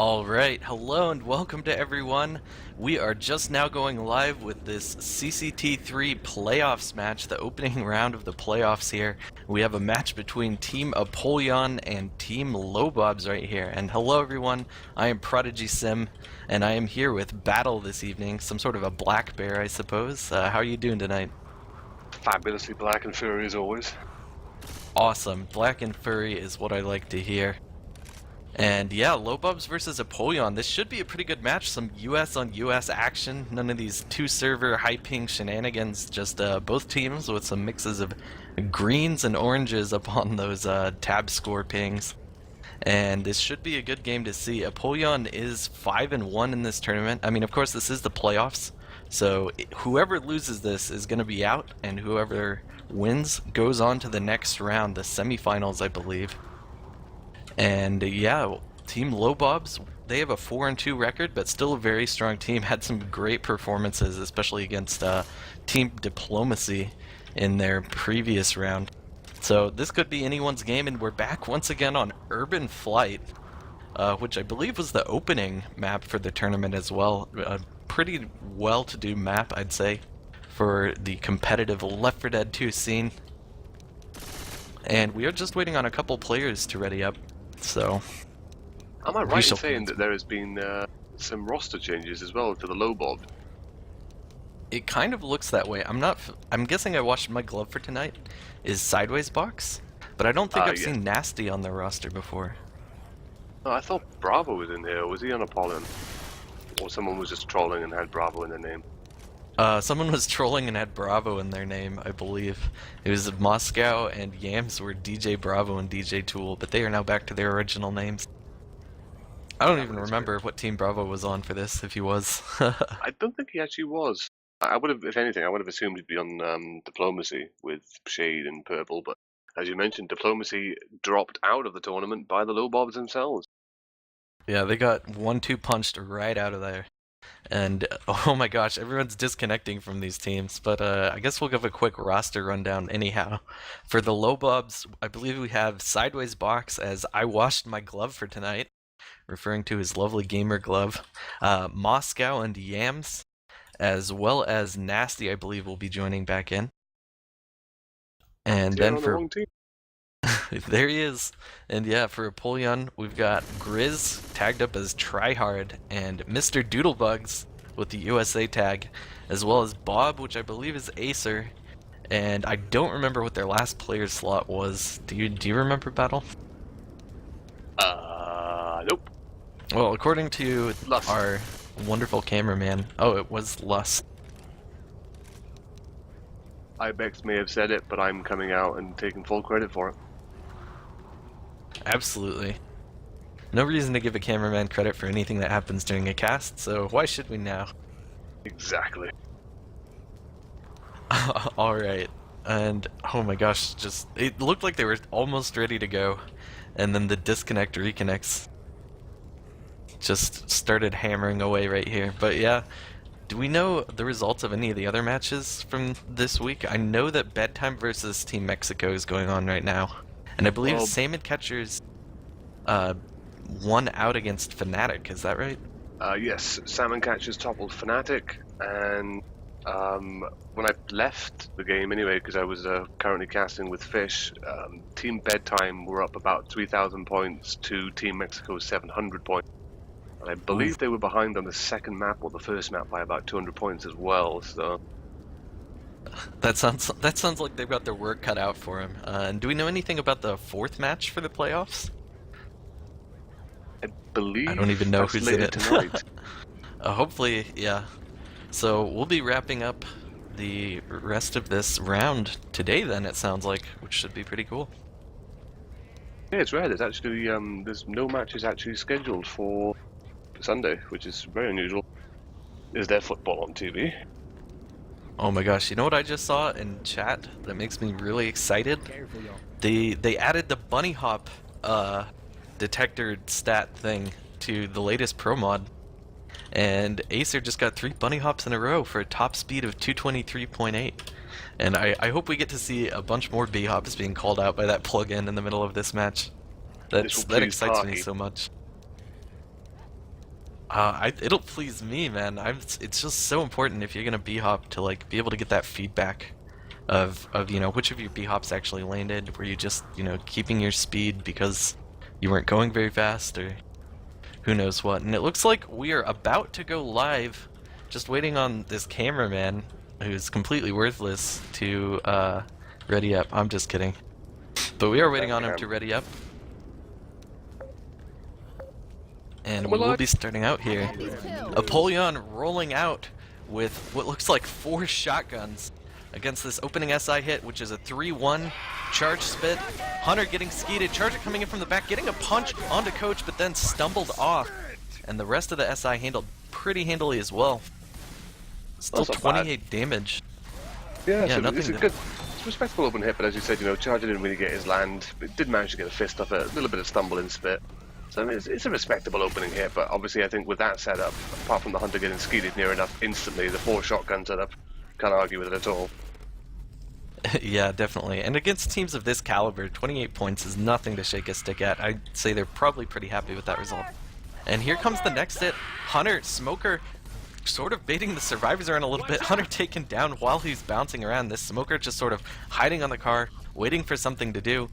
Alright, hello and welcome to everyone. We are just now going live with this CCT3 playoffs match, the opening round of the playoffs here. We have a match between Team Apollyon and Team Lowbobs right here. And hello everyone, I am Prodigy Sim, and I am here with Battle this evening, some sort of a black bear I suppose. How are you doing tonight? Fabulously black and furry as always. Awesome, black and furry is what I like to hear. And yeah, Lowbobs versus Apollyon. This should be a pretty good match. Some US on US action. None of these two-server high-ping shenanigans. Just both teams with some mixes of greens and oranges upon those tab score pings. And this should be a good game to see. Apollyon is 5-1 in this tournament. I mean, of course, this is the playoffs. So whoever loses this is going to be out, and whoever wins goes on to the next round, the semifinals, I believe. And yeah, Team Lowbobs, they have a 4-2 record, but still a very strong team. Had some great performances, especially against Team Diplomacy in their previous round. So this could be anyone's game, and we're back once again on Urban Flight, which I believe was the opening map for the tournament as well. A pretty well-to-do map, I'd say, for the competitive Left 4 Dead 2 scene. And we are just waiting on a couple players to ready up. So, am I right in saying that there has been some roster changes as well to the Lowbobs? It kind of looks that way. I'm guessing I watched my glove for tonight is Sideways Box, but I don't think I've seen Nasty on the roster before. Oh, I thought Bravo was in here. Was he on Apollyon? Or someone was just trolling and had Bravo in their name? Someone was trolling and had Bravo in their name, I believe. It was Moscow, and Yams were DJ Bravo and DJ Tool, but they are now back to their original names. I don't even remember what Team Bravo was on for this, if he was. I don't think he actually was. I would have, if anything, I would have assumed he'd be on Diplomacy with Shade and Purple, but as you mentioned, Diplomacy dropped out of the tournament by the Lowbobs themselves. Yeah, they got 1-2 punched right out of there. And oh my gosh, everyone's disconnecting from these teams, but I guess we'll give a quick roster rundown anyhow. For the Lowbobs, I believe we have Sideways Box as I washed my glove for tonight, referring to his lovely gamer glove. Moscow and Yams, as well as Nasty, I believe, will be joining back in. And then for there he is. And yeah, for Apollyon, we've got Grizz tagged up as Tryhard and Mr. Doodlebugs with the USA tag, as well as Bob, which I believe is Acer. And I don't remember what their last player slot was. Do you remember, Battle? Nope. Well, according to Lust. Our wonderful cameraman, oh, it was Lust. Ibex may have said it, but I'm coming out and taking full credit for it. Absolutely. No reason to give a cameraman credit for anything that happens during a cast, so why should we now? Exactly. Alright, and oh my gosh, it looked like they were almost ready to go, and then the disconnect reconnects just started hammering away right here. But yeah, do we know the results of any of the other matches from this week? I know that Bedtime versus Team Mexico is going on right now. And I believe Salmon Catchers won out against Fnatic, is that right? Yes, Salmon Catchers toppled Fnatic, and when I left the game anyway, because I was currently casting with Fish, Team Bedtime were up about 3,000 points to Team Mexico's 700 points. And I believe they were behind on the second map or the first map by about 200 points as well, so... That sounds like they've got their work cut out for them. And do we know anything about the fourth match for the playoffs? I believe I don't even know who's in it. Tonight. Hopefully, yeah. So we'll be wrapping up the rest of this round today then, it sounds like, which should be pretty cool. Yeah, it's rare. There's actually there's no matches actually scheduled for Sunday, which is very unusual. Is there football on TV? Oh my gosh, you know what I just saw in chat that makes me really excited? They added the bunny hop detector stat thing to the latest pro mod. And Acer just got 3 bunny hops in a row for a top speed of 223.8. And I hope we get to see a bunch more B hops being called out by that plugin in the middle of this match. That excites me so much. It'll please me, man. It's just so important if you're gonna b-hop to like be able to get that feedback of which of your b-hops actually landed. Were you just keeping your speed because you weren't going very fast, or who knows what? And it looks like we are about to go live, just waiting on this cameraman who's completely worthless to ready up. I'm just kidding, but we are waiting on him to ready up. And we will be starting out here. Apollyon rolling out with what looks like 4 shotguns against this opening SI hit, which is a 3-1 charge spit. Hunter getting skeeted, Charger coming in from the back, getting a punch onto Coach, but then stumbled off. And the rest of the SI handled pretty handily as well. Still 28 damage. Yeah, so nothing. It's a respectable open hit, but as you said, Charger didn't really get his land. It did manage to get a fist off it, a little bit of stumble in spit. So I mean, it's a respectable opening hit, but obviously I think with that setup, apart from the Hunter getting skeeted near enough instantly, the 4 shotgun setup, can't argue with it at all. Yeah, definitely. And against teams of this caliber, 28 points is nothing to shake a stick at. I'd say they're probably pretty happy with that result. And here comes the next hit. Hunter, Smoker, sort of baiting the survivors around a little bit. Hunter taken down while he's bouncing around. This Smoker just sort of hiding on the car, waiting for something to do.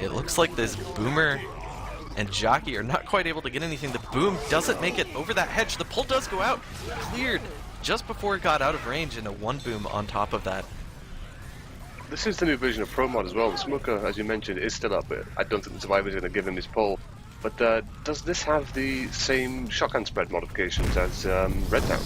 It looks like this Boomer and Jockey are not quite able to get anything. The boom doesn't make it over that hedge. The pull does go out. Cleared just before it got out of range, and a 1 boom on top of that. This is the new version of Pro Mod as well. The Smoker, as you mentioned, is still up. I don't think the Survivor's going to give him his pull. But does this have the same shotgun spread modifications as Red Town?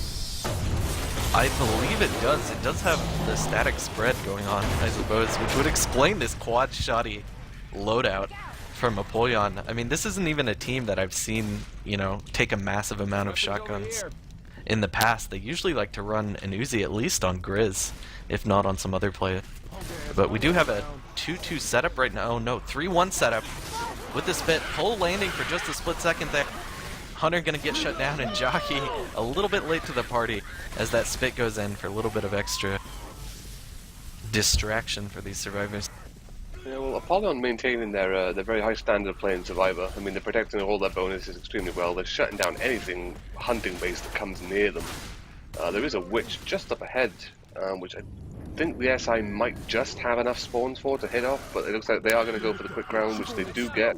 I believe it does. It does have the static spread going on, I suppose, which would explain this quad shoddy loadout from Apollyon. I mean, this isn't even a team that I've seen, take a massive amount of shotguns in the past. They usually like to run an Uzi at least on Grizz, if not on some other play. But we do have a 2-2 setup right now. Oh no, 3-1 setup with the spit. Pull landing for just a split second there. Hunter gonna get shut down, and Jockey a little bit late to the party as that spit goes in for a little bit of extra distraction for these survivors. Yeah, well, Apollyon maintaining their very high standard of playing Survivor. I mean, they're protecting all their bonuses extremely well. They're shutting down anything hunting-based that comes near them. There is a witch just up ahead, which I think the SI might just have enough spawns for to hit off, but it looks like they are going to go for the quick round, which they do get.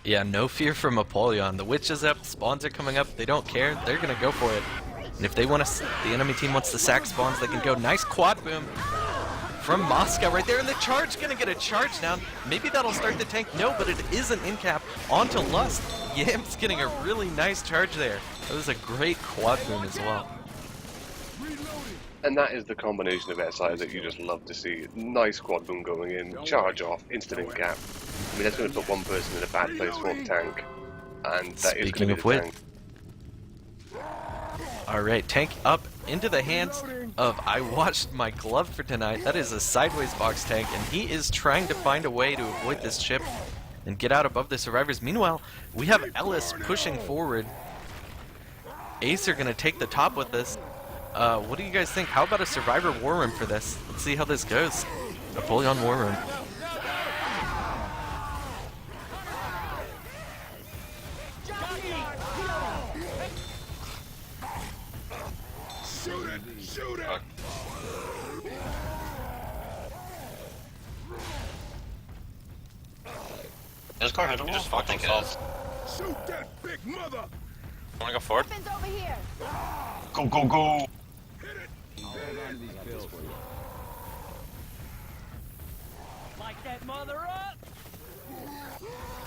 Yeah, no fear from Apollyon. The witch is up, spawns are coming up, they don't care, they're going to go for it. And if they want to, the enemy team wants to sack spawns, they can go. Nice quad boom from Moscow right there, and the charge gonna get a charge down. Maybe that'll start the tank. No, but it is an in cap onto Lust. Yam's getting a really nice charge there. That was a great quad boom as well. And that is the combination of SI that you just love to see. Nice quad boom going in, charge off, instant in cap. I mean, that's going to put one person in a bad place for the tank, and that is going to be the tank. Alright, tank up into the hands of I watched my glove for tonight. That is a sideways box tank, and he is trying to find a way to avoid this chip and get out above the survivors. Meanwhile, we have Ellis pushing forward. Ace are going to take the top with this. What do you guys think? How about a survivor war room for this? Let's see how this goes. Apollyon war room. Shoot it! This car had just fucking off. Shoot that big mother! Wanna go forward? Over here. Go, go, go! Hit it! Light that mother up.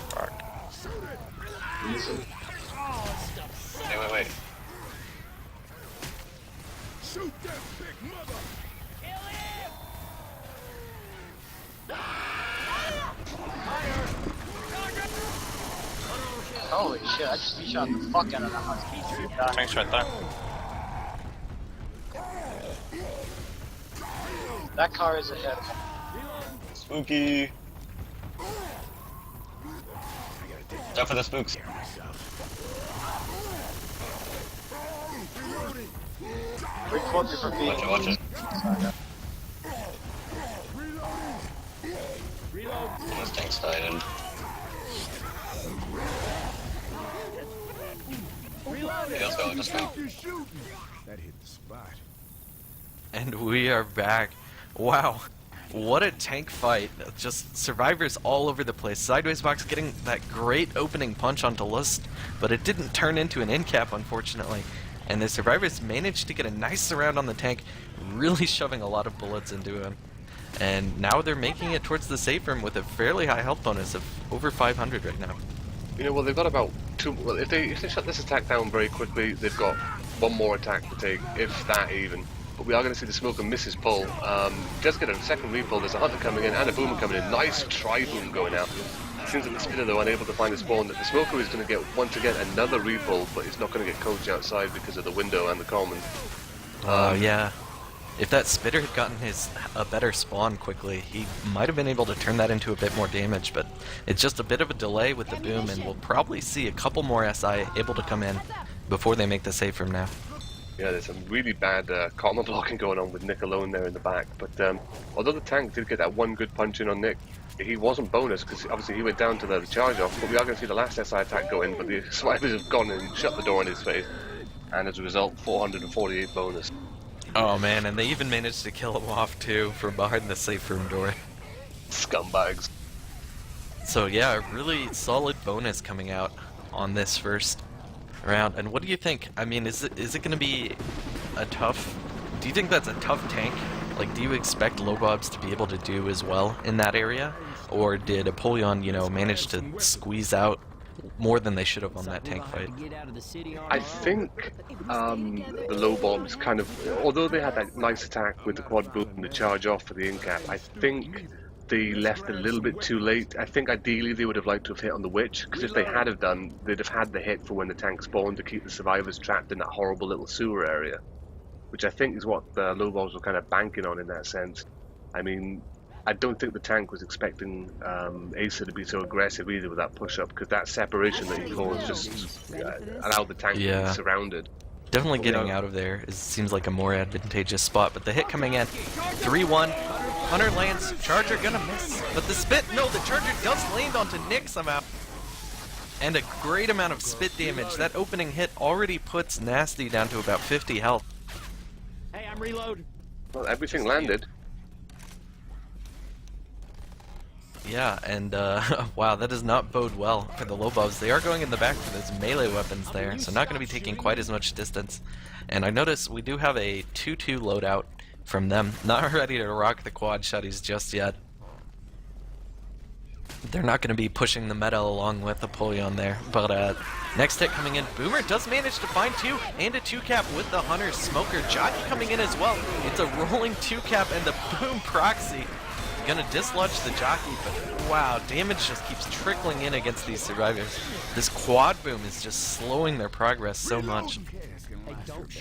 Fuck. Shoot it! Wait, wait. Shoot that big mother! Kill him. Holy shit, I just shot the fuck out of that husky. Tank's right there. That car is ahead. Spooky! Go for the spooks. Report me for being. Watch it. This tank's died in. Yeah, let's go, let's go. You're shooting. That hit the spot. And we are back. Wow. What a tank fight. Just survivors all over the place. Sideways Box getting that great opening punch onto Lust, but it didn't turn into an end cap, unfortunately. And the survivors managed to get a nice surround on the tank, really shoving a lot of bullets into him. And now they're making it towards the safe room with a fairly high health bonus of over 500 right now. You know, well, they've got about two. Well, if they shut this attack down very quickly, they've got one more attack to take, if that even. But we are going to see the smoker miss his pull. Does get a second repull. There's a hunter coming in and a boomer coming in. Nice tri-boom going out. It seems that the spitter, though, unable to find a spawn. That the smoker is going to get once again another repull, but it's not going to get coached outside because of the window and the common. Yeah. If that spitter had gotten a better spawn quickly, he might have been able to turn that into a bit more damage, but it's just a bit of a delay with the boom, and we'll probably see a couple more SI able to come in before they make the safe room now. Yeah, there's some really bad comma blocking going on with Nick alone there in the back. But although the tank did get that one good punch in on Nick, he wasn't bonus because obviously he went down to the charge off. But we are going to see the last SI attack go in, but the survivors have gone and shut the door in his face. And as a result, 448 bonus. Oh man, and they even managed to kill him off too from behind the safe room door. Scumbags. So yeah, a really solid bonus coming out on this first round. And what do you think? I mean, is it going to be a tough... Do you think that's a tough tank? Like, do you expect Lowbobs to be able to do as well in that area? Or did Apollyon, you know, manage to squeeze out more than they should have on that tank fight? I think the Lowbobs kind of, although they had that nice attack with the quad boom and the charge off for the in-cap, I think they left a little bit too late. I think ideally they would have liked to have hit on the witch, because if they had have done, they'd have had the hit for when the tank spawned to keep the survivors trapped in that horrible little sewer area, which I think is what the Lowbobs were kind of banking on in that sense. I mean, I don't think the tank was expecting Asa to be so aggressive either with that push-up, because that separation that he caused just allowed the tank to be surrounded. Definitely getting out of there seems like a more advantageous spot, but the hit coming in, 3-1, Hunter lands, Charger gonna miss, but the spit, no, the Charger does land onto Nick somehow. And a great amount of spit damage. That opening hit already puts Nasty down to about 50 health. Hey, I'm reloading. Well, everything landed. Yeah, and wow, that does not bode well for the Lowbobs. They are going in the back for those melee weapons there, so not going to be taking quite as much distance. And I notice we do have a 2-2 loadout from them. Not ready to rock the quad shotties just yet. They're not going to be pushing the meta along with Apollyon there. But next hit coming in, Boomer does manage to find two, and a 2-cap with the Hunter Smoker. Jockey coming in as well. It's a rolling 2-cap, and the Boom proxy gonna dislodge the jockey, but wow, damage just keeps trickling in against these survivors. This quad boom is just slowing their progress so much.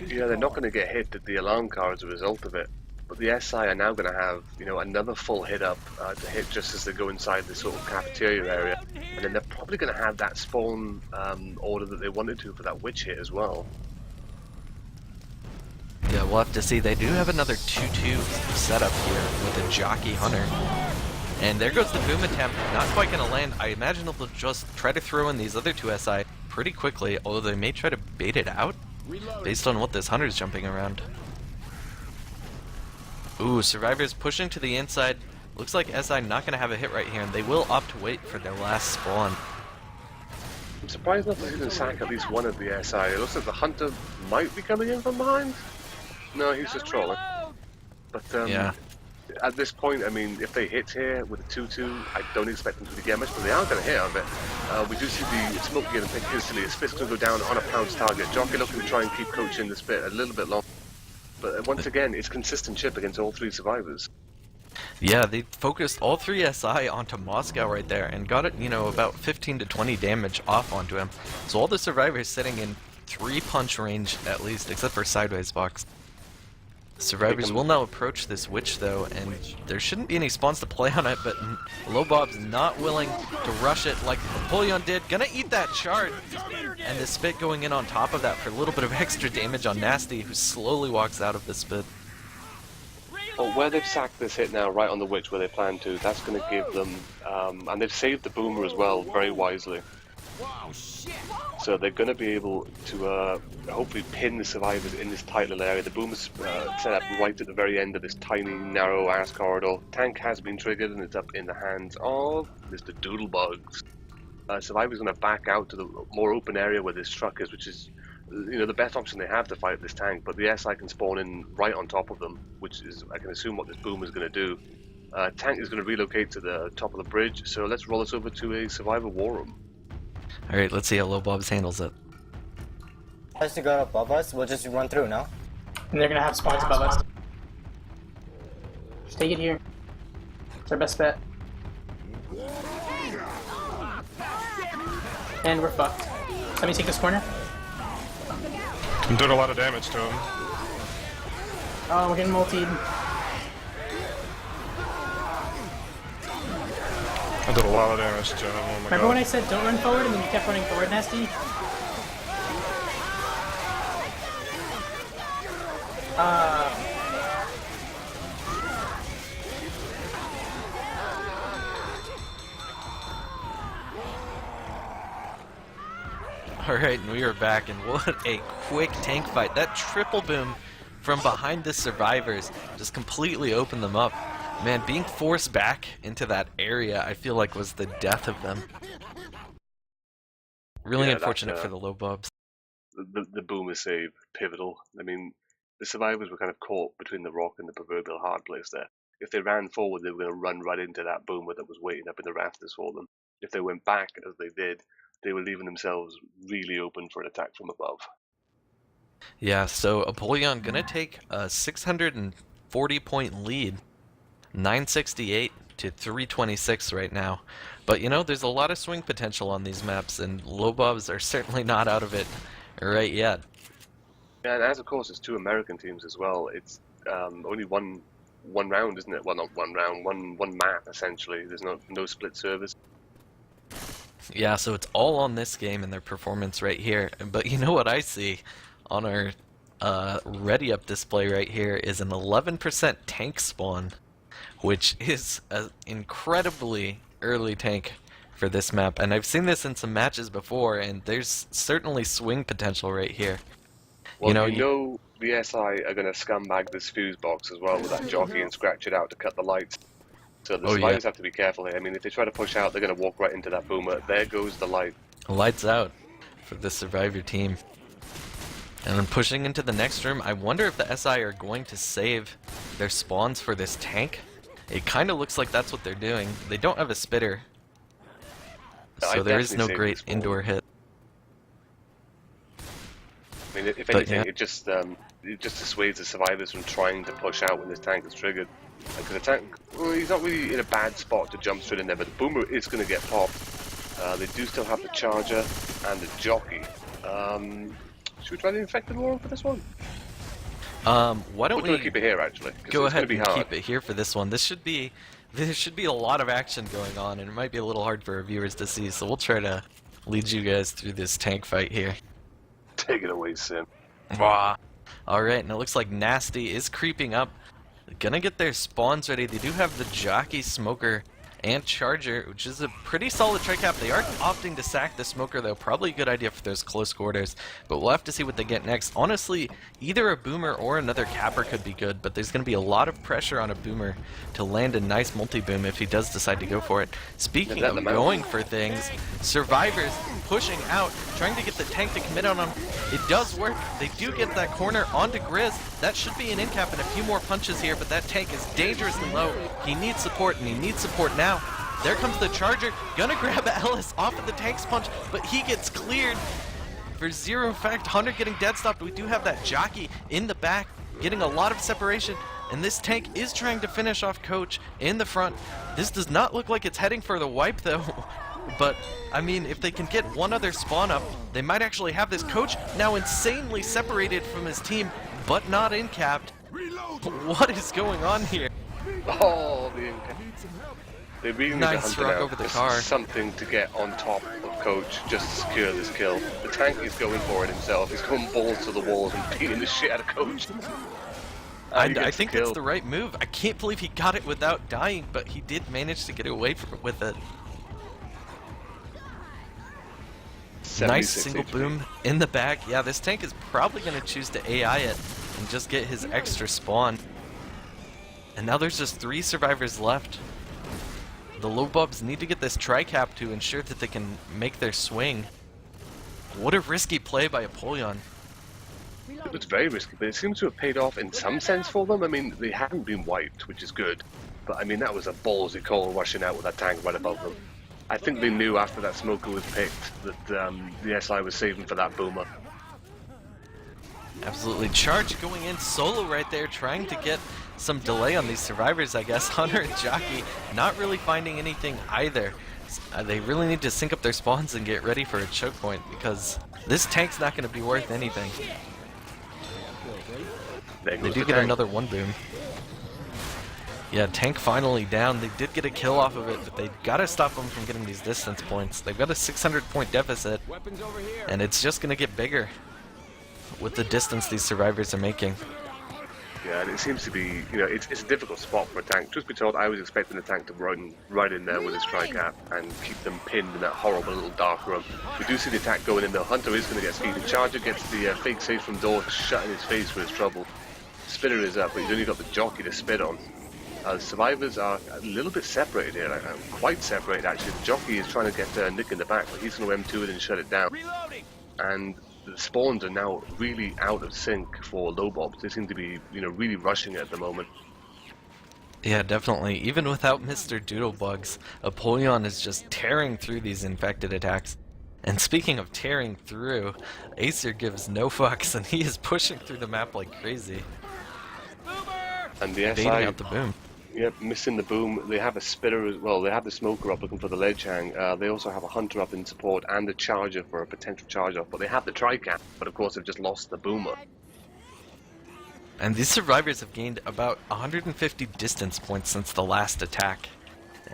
Yeah, they're not going to get hit at the alarm car as a result of it, but the SI are now going to have, you know, another full hit up to hit just as they go inside the sort of cafeteria area, and then they're probably going to have that spawn order that they wanted to for that witch hit as well. Yeah, we'll have to see. They do have another 2-2 setup here with a Jockey Hunter. And there goes the boom attempt. Not quite going to land. I imagine they'll just try to throw in these other two SI pretty quickly, although they may try to bait it out based on what this Hunter's jumping around. Ooh, survivors pushing to the inside. Looks like SI not going to have a hit right here, and they will opt to wait for their last spawn. I'm surprised not to see them sack at least one of the SI. It looks like the Hunter might be coming in from behind. No, he's just trolling. But yeah. At this point, I mean, if they hit here with a 2-2, I don't expect them to get much, but they are going to hit out of it. We do see the smoke getting picked hastily. His fist going to go down on a pounce target. Jockey looking to try and keep coaching this bit a little bit long. But once again, it's consistent chip against all three survivors. Yeah, they focused all three SI onto Moscow right there and got it, you know, about 15 to 20 damage off onto him. So all the survivors sitting in 3-punch range at least, except for Sideways Box. Survivors will now approach this witch though, and there shouldn't be any spawns to play on it, but Lowbob's not willing to rush it like Apollyon did. Gonna eat that shard, and the spit going in on top of that for a little bit of extra damage on Nasty, who slowly walks out of the spit. Well, where they've sacked this hit now, right on the witch where they plan to, that's going to give them, and they've saved the boomer as well, very wisely. Whoa, shit! So they're going to be able to hopefully pin the survivors in this tight little area. The boom is set up right at the very end of this tiny, narrow ass corridor. Tank has been triggered and it's up in the hands of Mr. Doodlebugs. Survivors going to back out to the more open area where this truck is, which is, you know, the best option they have to fight this tank. But the SI can spawn in right on top of them, which is, I can assume, what this boom is going to do. Tank is going to relocate to the top of the bridge, so let's roll us over to a survivor war room. Alright, let's see how Lowbobs handles it. Has to go above us, we'll just run through, no? And they're gonna have spawns above us. Just take it here. It's our best bet. And we're fucked. Let me take this corner. I'm doing a lot of damage to him. Oh, we're getting multied. I did a lot of damage to him. Oh my Remember god. when I said don't run forward and then you kept running forward, Nasty? Alright, and we are back, and what a quick tank fight. That triple boom from behind the survivors just completely opened them up. Man, being forced back into that area, I feel like was the death of them. Really Yeah, unfortunate that, for the Lowbobs. The boomer save, pivotal. I mean, the survivors were kind of caught between the rock and the proverbial hard place there. If they ran forward, they were going to run right into that boomer that was waiting up in the rafters for them. If they went back, as they did, they were leaving themselves really open for an attack from above. Yeah, so Apollyon gonna take a 640 point lead. 968 to 326 right now. But you know, there's a lot of swing potential on these maps, and Lowbobs are certainly not out of it right yet. Yeah, and as of course, it's two American teams as well. It's only one round, isn't it? Well, not one round, one map essentially. There's no split servers. Yeah, so it's all on this game and their performance right here. But you know what I see on our ready up display right here is an 11% tank spawn, which is an incredibly early tank for this map. And I've seen this in some matches before, and there's certainly swing potential right here. Well, you know, the SI are going to scumbag this fuse box as well with that jockey and scratch it out to cut the lights. So the survivors have to be careful here. I mean, if they try to push out, they're going to walk right into that boomer. There goes the light. Lights out for the Survivor team. And then pushing into the next room, I wonder if the SI are going to save their spawns for this tank. It kind of looks like that's what they're doing. They don't have a spitter, so there is no great indoor hit. I mean, if anything, it just dissuades the survivors from trying to push out when this tank is triggered. Because the tank, well, he's not really in a bad spot to jump straight in there, but the boomer is going to get popped. They do still have the charger and the jockey. Should we try the infected war for this one? Why don't we keep it here actually? Go it's ahead be and hard. keep it here for this one. There should be a lot of action going on, and it might be a little hard for our viewers to see. So we'll try to lead you guys through this tank fight here. Take it away, Sim. Wah. All right, and it looks like Nasty is creeping up. Gonna get their spawns ready. They do have the jockey, smoker, and charger, which is a pretty solid tricap. They are opting to sack the smoker, though. Probably a good idea for those close quarters, but we'll have to see what they get next. Honestly, either a boomer or another capper could be good, but there's going to be a lot of pressure on a boomer to land a nice multi-boom if he does decide to go for it. Speaking of going for things, survivors pushing out, trying to get the tank to commit on him. It does work. They do get that corner onto Grizz. That should be an in cap and a few more punches here, but that tank is dangerously low. He needs support, and he needs support now. There comes the charger, gonna grab Ellis off of the tank's punch, but he gets cleared for zero effect. Hunter getting dead stopped. We do have that jockey in the back, getting a lot of separation, and this tank is trying to finish off Coach in the front. This does not look like it's heading for the wipe, though. But, I mean, if they can get one other spawn up, they might actually have this. Coach now insanely separated from his team, but not in-capped. What is going on here? Oh, the in-cap. They really need to Nice hunt it rock out. over the This car. is something to get on top of Coach just to secure this kill. The tank is going for it himself. He's going balls to the walls and beating the shit out of Coach. I think that's the right move. I can't believe he got it without dying, but he did manage to get away with it. Nice 76 single HP. boom in the back. Yeah, this tank is probably going to choose to AI it and just get his extra spawn. And now there's just 3 survivors left. The Lowbobs need to get this tri-cap to ensure that they can make their swing. What a risky play by Apollyon. It was very risky, but it seems to have paid off in some sense for them. I mean, they haven't been wiped, which is good. But I mean, that was a ballsy call rushing out with that tank right above them. I think they knew after that smoker was picked that the SI was saving for that boomer. Absolutely. Charge going in solo right there, trying to get some delay on these survivors, I guess. Hunter and Jockey not really finding anything either. They really need to sync up their spawns and get ready for a choke point, because this tank's not going to be worth anything. There They goes do the get tank. another 1 boom. Yeah, tank finally down. They did get a kill off of it, but they gotta stop them from getting these distance points. They've got a 600-point deficit, and it's just gonna get bigger with the distance these survivors are making. Yeah, and it seems to be, you know, it's a difficult spot for a tank. Truth be told, I was expecting the tank to run right in there with his tri-cap and keep them pinned in that horrible little dark room. We do see the attack going in though. Hunter is going to get speed. The Charger gets the fake save from door shut in his face for his trouble. Spitter is up, but he's only got the Jockey to spit on. Survivors are a little bit separated here, quite separated actually. The Jockey is trying to get Nick in the back, but he's going to M2 it and shut it down. And the spawns are now really out of sync for Lowbobs. They seem to be, you know, really rushing it at the moment. Yeah, definitely. Even without Mr. Doodlebugs, Apollyon is just tearing through these infected attacks. And speaking of tearing through, Acer gives no fucks, and he is pushing through the map like crazy. And the Baiting SI, out the boom. yep, missing the boom. They have a Spitter as well. They have the Smoker up looking for the ledge hang. They also have a Hunter up in support and a Charger for a potential charge off. But they have the Tri-Cap, but of course they've just lost the Boomer. And these survivors have gained about 150 distance points since the last attack.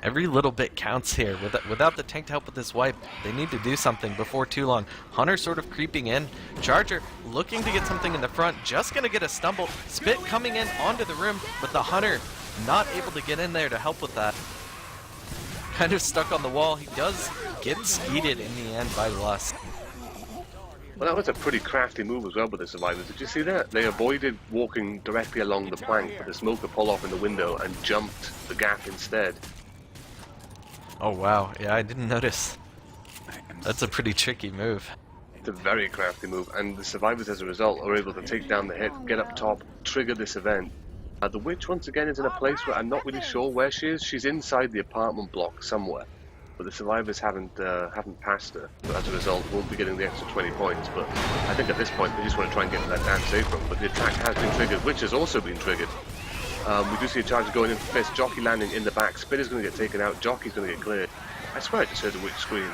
Every little bit counts here. Without the tank to help with this wipe, they need to do something before too long. Hunter sort of creeping in. Charger looking to get something in the front, just gonna get a stumble. Spit coming in onto the room, but the Hunter not able to get in there to help with that. Kind of stuck on the wall. He does get skeeted in the end by Lust. Well, that was a pretty crafty move as well with the survivors. Did you see that? They avoided walking directly along the plank, but the Smoker pull off in the window and jumped the gap instead. Oh wow, yeah, I didn't notice. That's a pretty tricky move. It's a very crafty move, and the survivors as a result are able to take down the hit, get up top, trigger this event. The witch once again is in a place where I'm not really sure where she is. She's inside the apartment block somewhere, but the survivors haven't passed her. So as a result, won't be getting the extra 20 points. But I think at this point they just want to try and get to that damn safe room. But the attack has been triggered, witch has also been triggered. We do see a Charger going in for Fist, Jockey landing in the back, Spitter's going to get taken out, Jockey's going to get cleared. I swear I just heard a witch scream.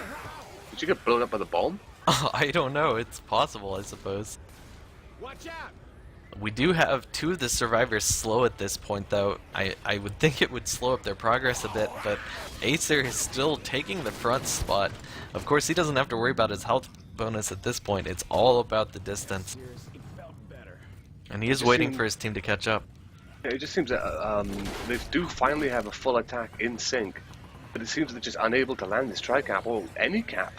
Did she get blown up by the bomb? I don't know, it's possible, I suppose. Watch out! We do have 2 of the survivors slow at this point, though. I would think it would slow up their progress a bit, but Acer is still taking the front spot. Of course, he doesn't have to worry about his health bonus at this point. It's all about the distance. And he is waiting for his team to catch up. It just seems that they do finally have a full attack in sync, but it seems they're just unable to land this tri-cap, or any cap,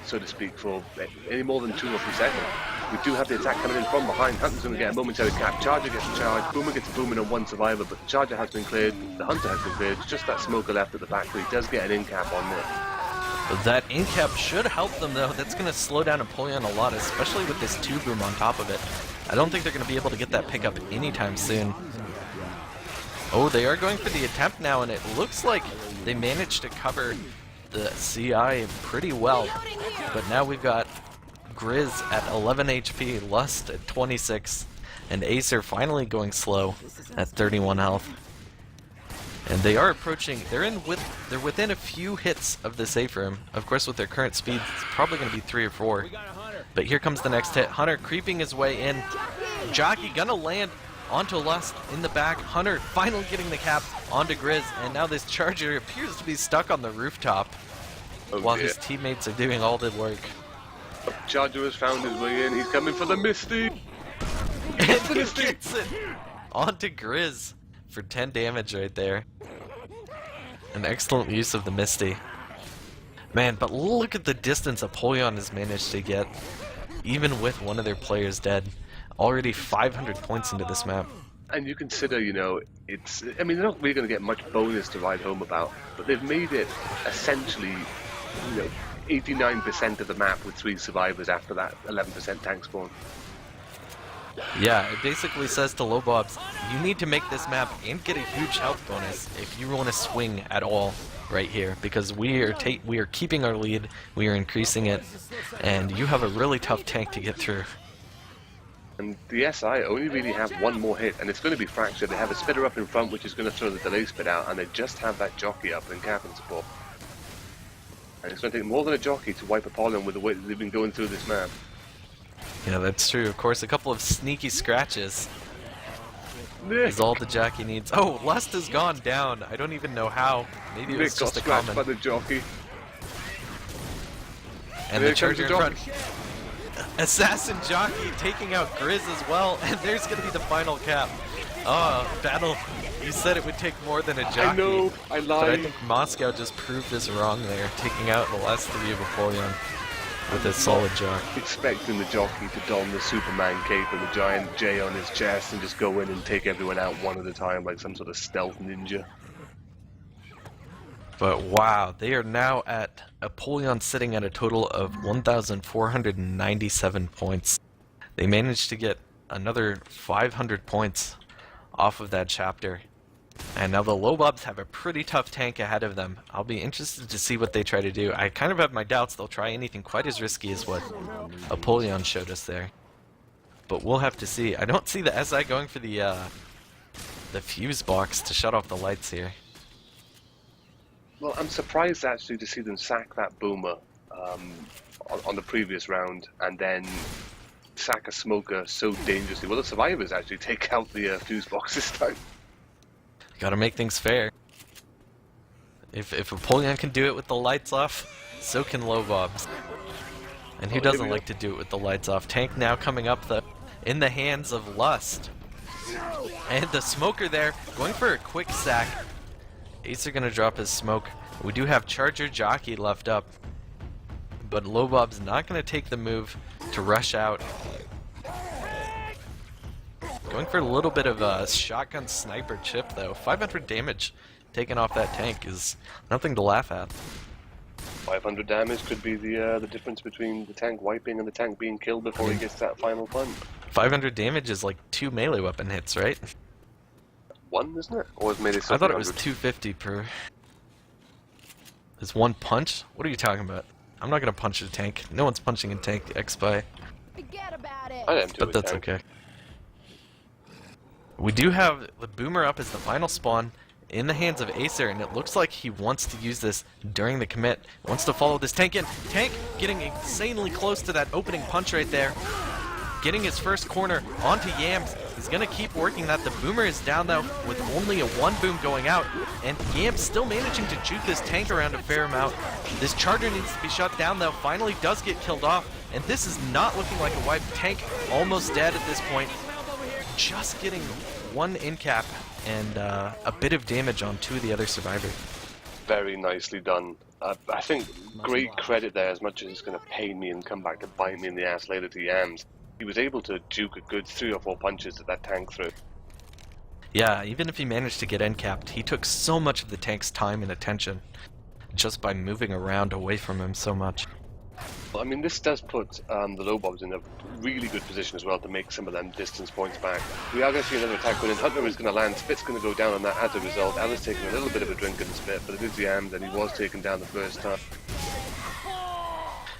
so to speak, for any more than 2 or 3 seconds. We do have the attack coming in from behind. Hunter's going to get a momentary cap. Charger gets a charge. Boomer gets a booming on 1 survivor, but the Charger has been cleared. The Hunter has been cleared. It's just that Smoker left at the back, but he does get an in-cap on there. But that in-cap should help them, though. That's going to slow down Apollyon a lot, especially with this 2 boom on top of it. I don't think they're going to be able to get that pickup anytime soon. Oh, they are going for the attempt now, and it looks like they managed to cover the CI pretty well. But now we've got Grizz at 11 HP, Lust at 26, and Acer finally going slow at 31 health. And they are approaching, they're within a few hits of the safe room. Of course, with their current speed, it's probably going to be 3 or 4. But here comes the next hit. Hunter creeping his way in. Jockey gonna land onto Lust in the back. Hunter finally getting the cap onto Grizz, and now this Charger appears to be stuck on the rooftop while his teammates are doing all the work. Charger has found his way in. He's coming for the Misty. And he gets it onto Grizz for 10 damage right there. An excellent use of the Misty. Man, but look at the distance Apollyon has managed to get, even with one of their players dead. Already 500 points into this map. And you consider, you know, it's, I mean, they're not really going to get much bonus to ride home about, but they've made it essentially, you know, 89% of the map with 3 survivors after that 11% tank spawn. Yeah, it basically says to Lowbobs, you need to make this map and get a huge health bonus if you want to swing at all right here, because we are keeping our lead, we are increasing it, and you have a really tough tank to get through. And the SI only really have one more hit, and it's going to be Fractured. They have a spitter up in front, which is going to throw the delay spit out, and they just have that jockey up in capping support. And it's going to take more than a jockey to wipe Apollyon with the way that they've been going through this map. Yeah, that's true. Of course, a couple of sneaky scratches is all the jockey needs. Oh, Lust has gone down. I don't even know how. Maybe it was Nick got just a scratched comment. by the jockey. And the charger in front. Assassin jockey taking out Grizz as well, and there's going to be the final cap. Battle. You said it would take more than a jockey. I know, I But I lied. think Moscow just proved us wrong there, taking out the last 3 of Apollyon with a solid jock. Expecting the jockey to don the Superman cape and the giant J on his chest and just go in and take everyone out one at a time like some sort of stealth ninja. But wow, they are now at Apollyon sitting at a total of 1,497 points. They managed to get another 500 points off of that chapter. And now the Lowbobs have a pretty tough tank ahead of them. I'll be interested to see what they try to do. I kind of have my doubts they'll try anything quite as risky as what Apollyon showed us there. But we'll have to see. I don't see the SI going for the fuse box to shut off the lights here. Well, I'm surprised actually to see them sack that boomer on the previous round and then sack a smoker so dangerously. Well, the survivors actually take out the fuse box this time. Gotta make things fair. If Apollyon can do it with the lights off, so can Lowbobs. And who doesn't like to do it with the lights off? Tank now coming up in the hands of Lust. And the smoker there, going for a quick sack. Acer gonna drop his smoke. We do have Charger Jockey left up. But Lowbob's not gonna take the move to rush out. Going for a little bit of a shotgun sniper chip though. 500 damage taken off that tank is nothing to laugh at. 500 damage could be the difference between the tank wiping and the tank being killed before he gets that final punch. 500 damage is like 2 melee weapon hits, right? 1, isn't it? Or is melee I thought it was 700? 250 per. Is 1 punch? What are you talking about? I'm not gonna punch a tank. No one's punching a tank, X-Spy. Forget about it. I am too, But that's okay. We do have the boomer up as the final spawn in the hands of Acer, and it looks like he wants to use this during the commit. Wants to follow this tank in. Tank getting insanely close to that opening punch right there. Getting his first corner onto Yams. He's gonna keep working that. The boomer is down though with only a 1 boom going out, and Yams still managing to juke this tank around a fair amount. This charger needs to be shut down though. Finally does get killed off, and this is not looking like a wipe. Tank almost dead at this point. Just getting 1 in cap and a bit of damage on 2 of the other survivors. Very nicely done. I think great credit there, as much as it's going to pain me and come back to bite me in the ass later to Yams. He was able to juke a good 3 or 4 punches at that tank through. Yeah, even if he managed to get end capped, he took so much of the tank's time and attention just by moving around away from him so much. Well, I mean, this does put the Lowbobs in a really good position as well to make some of them distance points back. We are going to see another attack, but Hunter is going to land. Spit's going to go down on that as a result. Alan's taking a little bit of a drink in the Spit, but it is Yams, and he was taken down the first time.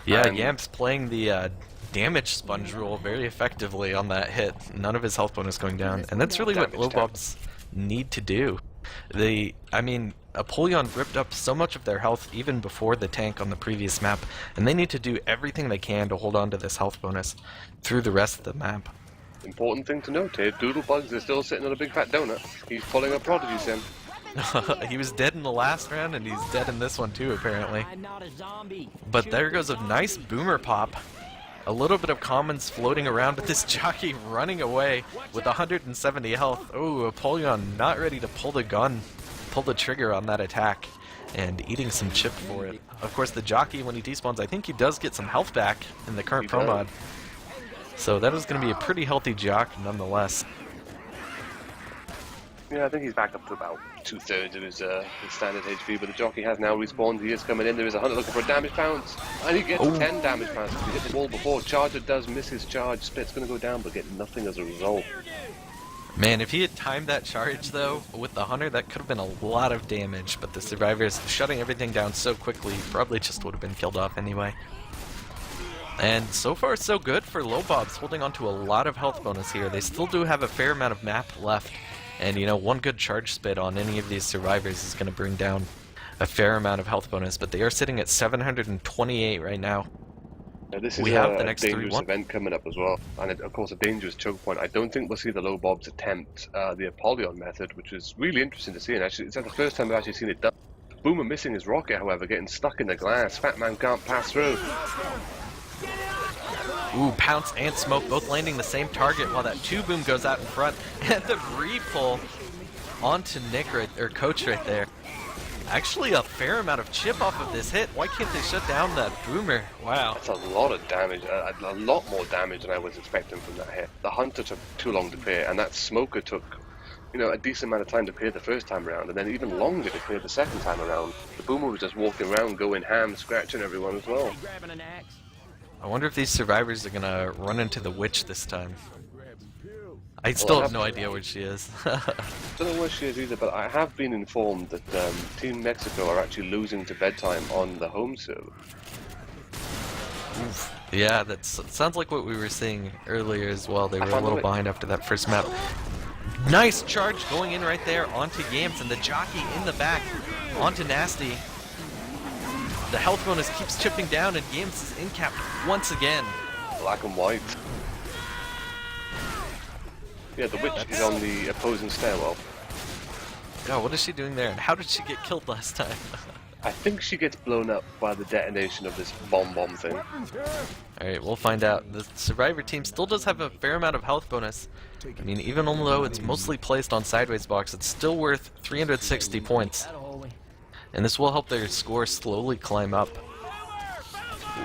Yeah, Yams playing the damage sponge rule very effectively on that hit. None of his health bonus going down, and that's really what Lowbobs need to do. Apollyon ripped up so much of their health even before the tank on the previous map, and they need to do everything they can to hold on to this health bonus through the rest of the map. Important thing to note here, Doodlebugs is still sitting on a big fat donut. He's pulling a Prodigy Sim. He was dead in the last round, and he's dead in this one too, apparently. I'm not a zombie. But there goes a nice boomer pop. A little bit of commons floating around, but this jockey running away with 170 health. Oh, Apollyon not ready to pull the gun, pull the trigger on that attack. and eating some chip for it. Of course, the jockey, when he despawns, I think he does get some health back in the current pro mod. So that is going to be a pretty healthy jock nonetheless. Yeah, I think he's back up to about 2/3 of his standard HP, but the jockey has now respawned. He is coming in. There is a hunter looking for a damage bounce, and he gets 10 damage bounces. He hit the wall before. Charger does miss his charge. Split's going to go down, but get nothing as a result. Man, if he had timed that charge, though, with the hunter, that could have been a lot of damage, but the survivors shutting everything down so quickly probably just would have been killed off anyway. And so far, so good for Lowbobs, holding on to a lot of health bonus here. They still do have a fair amount of map left. And, you know, one good charge spit on any of these survivors is going to bring down a fair amount of health bonus, but they are sitting at 728 right now. Now this is We have the next dangerous 3-1. event coming up as well, and of course a dangerous choke point. I don't think we'll see the Lowbobs attempt the Apollyon method, which is really interesting to see, and actually it's the first time I've actually seen it done. Boomer missing his rocket, however, getting stuck in the glass. Fat Man can't pass through. Ooh, Pounce and Smoke both landing the same target while that 2-boom goes out in front. And the re-pull onto Nick or Coach right there. Actually a fair amount of chip off of this hit. Why can't they shut down that Boomer? Wow. That's a lot of damage, a lot more damage than I was expecting from that hit. The Hunter took too long to clear, and that Smoker took, you know, a decent amount of time to clear the first time around, and then even longer to clear the second time around. The Boomer was just walking around, going ham, scratching everyone as well. Grabbing an axe. I wonder if these survivors are gonna run into the witch this time. I still have no idea where she is. Don't know where she is either, but I have been informed that Team Mexico are actually losing to bedtime on the home server. Oof. Yeah, that sounds like what we were seeing earlier as well. They were a little behind after that first map. Nice charge going in right there onto Yams, and the jockey in the back onto Nasty. The health bonus keeps chipping down, and Yams is in-capped once again. Black and white. Yeah, the witch is on the opposing stairwell. God, what is she doing there, and how did she get killed last time? I think she gets blown up by the detonation of this bomb thing. Alright, we'll find out. The Survivor team still does have a fair amount of health bonus. I mean, even though it's mostly placed on sideways box, it's still worth 360 points. And this will help their score slowly climb up.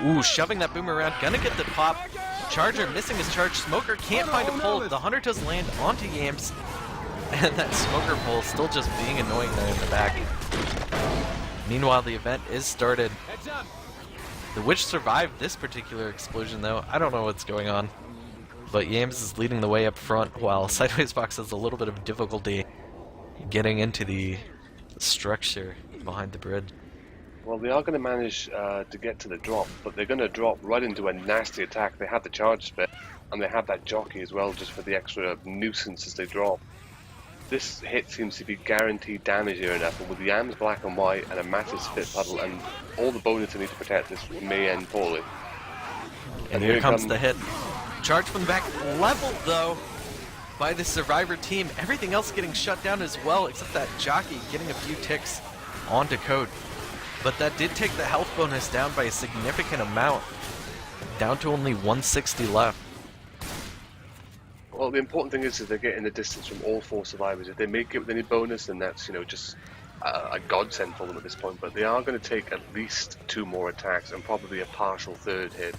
Ooh, shoving that Boomer around, gonna get the pop. Charger missing his charge. Smoker can't find a pull. The Hunter does land onto Yams. And that Smoker pull still just being annoying there in the back. Meanwhile, the event is started. The Witch survived this particular explosion, though. I don't know what's going on. But Yams is leading the way up front, while Sideways Box has a little bit of difficulty getting into the structure behind the bridge. Well, they are going to manage to get to the drop, but they're going to drop right into a nasty attack. They have the charge spit, and they have that jockey as well, just for the extra nuisance as they drop. This hit seems to be guaranteed damage here enough, and with Yams black and white and a massive spit puddle and all the bonus they need to protect, this may end poorly. And here comes the hit. Charge from the back, leveled though by the Survivor team. Everything else getting shut down as well, except that jockey getting a few ticks onto Code. But that did take the health bonus down by a significant amount, down to only 160 left. Well, the important thing is they're getting the distance from all four survivors. If they make it with any bonus, then that's, you know, just a godsend for them at this point. But they are going to take at least 2 more attacks and probably a partial third hit.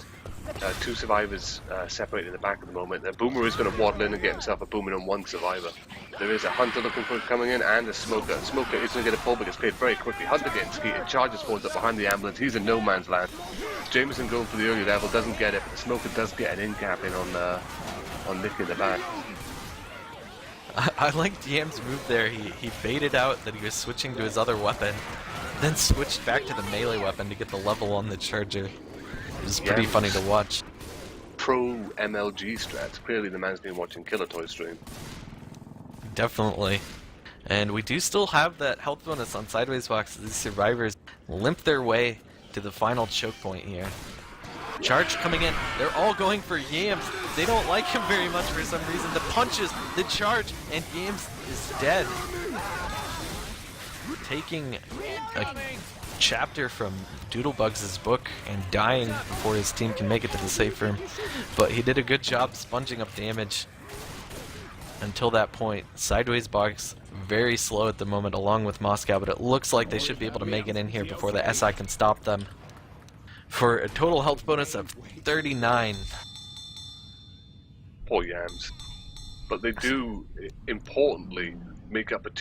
2 survivors separated in the back at the moment. The Boomer is going to waddle in and get himself a Boomer on 1 survivor. There is a Hunter looking for coming in and a Smoker. Smoker is going to get a pull but gets played very quickly. Hunter getting skeeted, charges forwards up behind the ambulance. He's in no man's land. Jameson going for the early level, doesn't get it, but the Smoker does get an in-cap in on Nick in the back. I liked Yam's move there. He baited out that he was switching to his other weapon, then switched back to the melee weapon to get the level on the Charger. It was pretty funny to watch. Pro MLG strats. Clearly the man's been watching Killer Toy stream. Definitely. And we do still have that health bonus on Sideways Box. These survivors limp their way to the final choke point here. Charge coming in. They're all going for Yams. They don't like him very much for some reason. The punches, the charge, and Yams is dead. Taking a chapter from Doodlebugs' book and dying before his team can make it to the safe room. But he did a good job sponging up damage. until that point. Sideways box, very slow at the moment along with Moscow, but it looks like they should be able to make it in here before the SI can stop them. For a total health bonus of 39. Poor Yams. But they do, importantly, make up a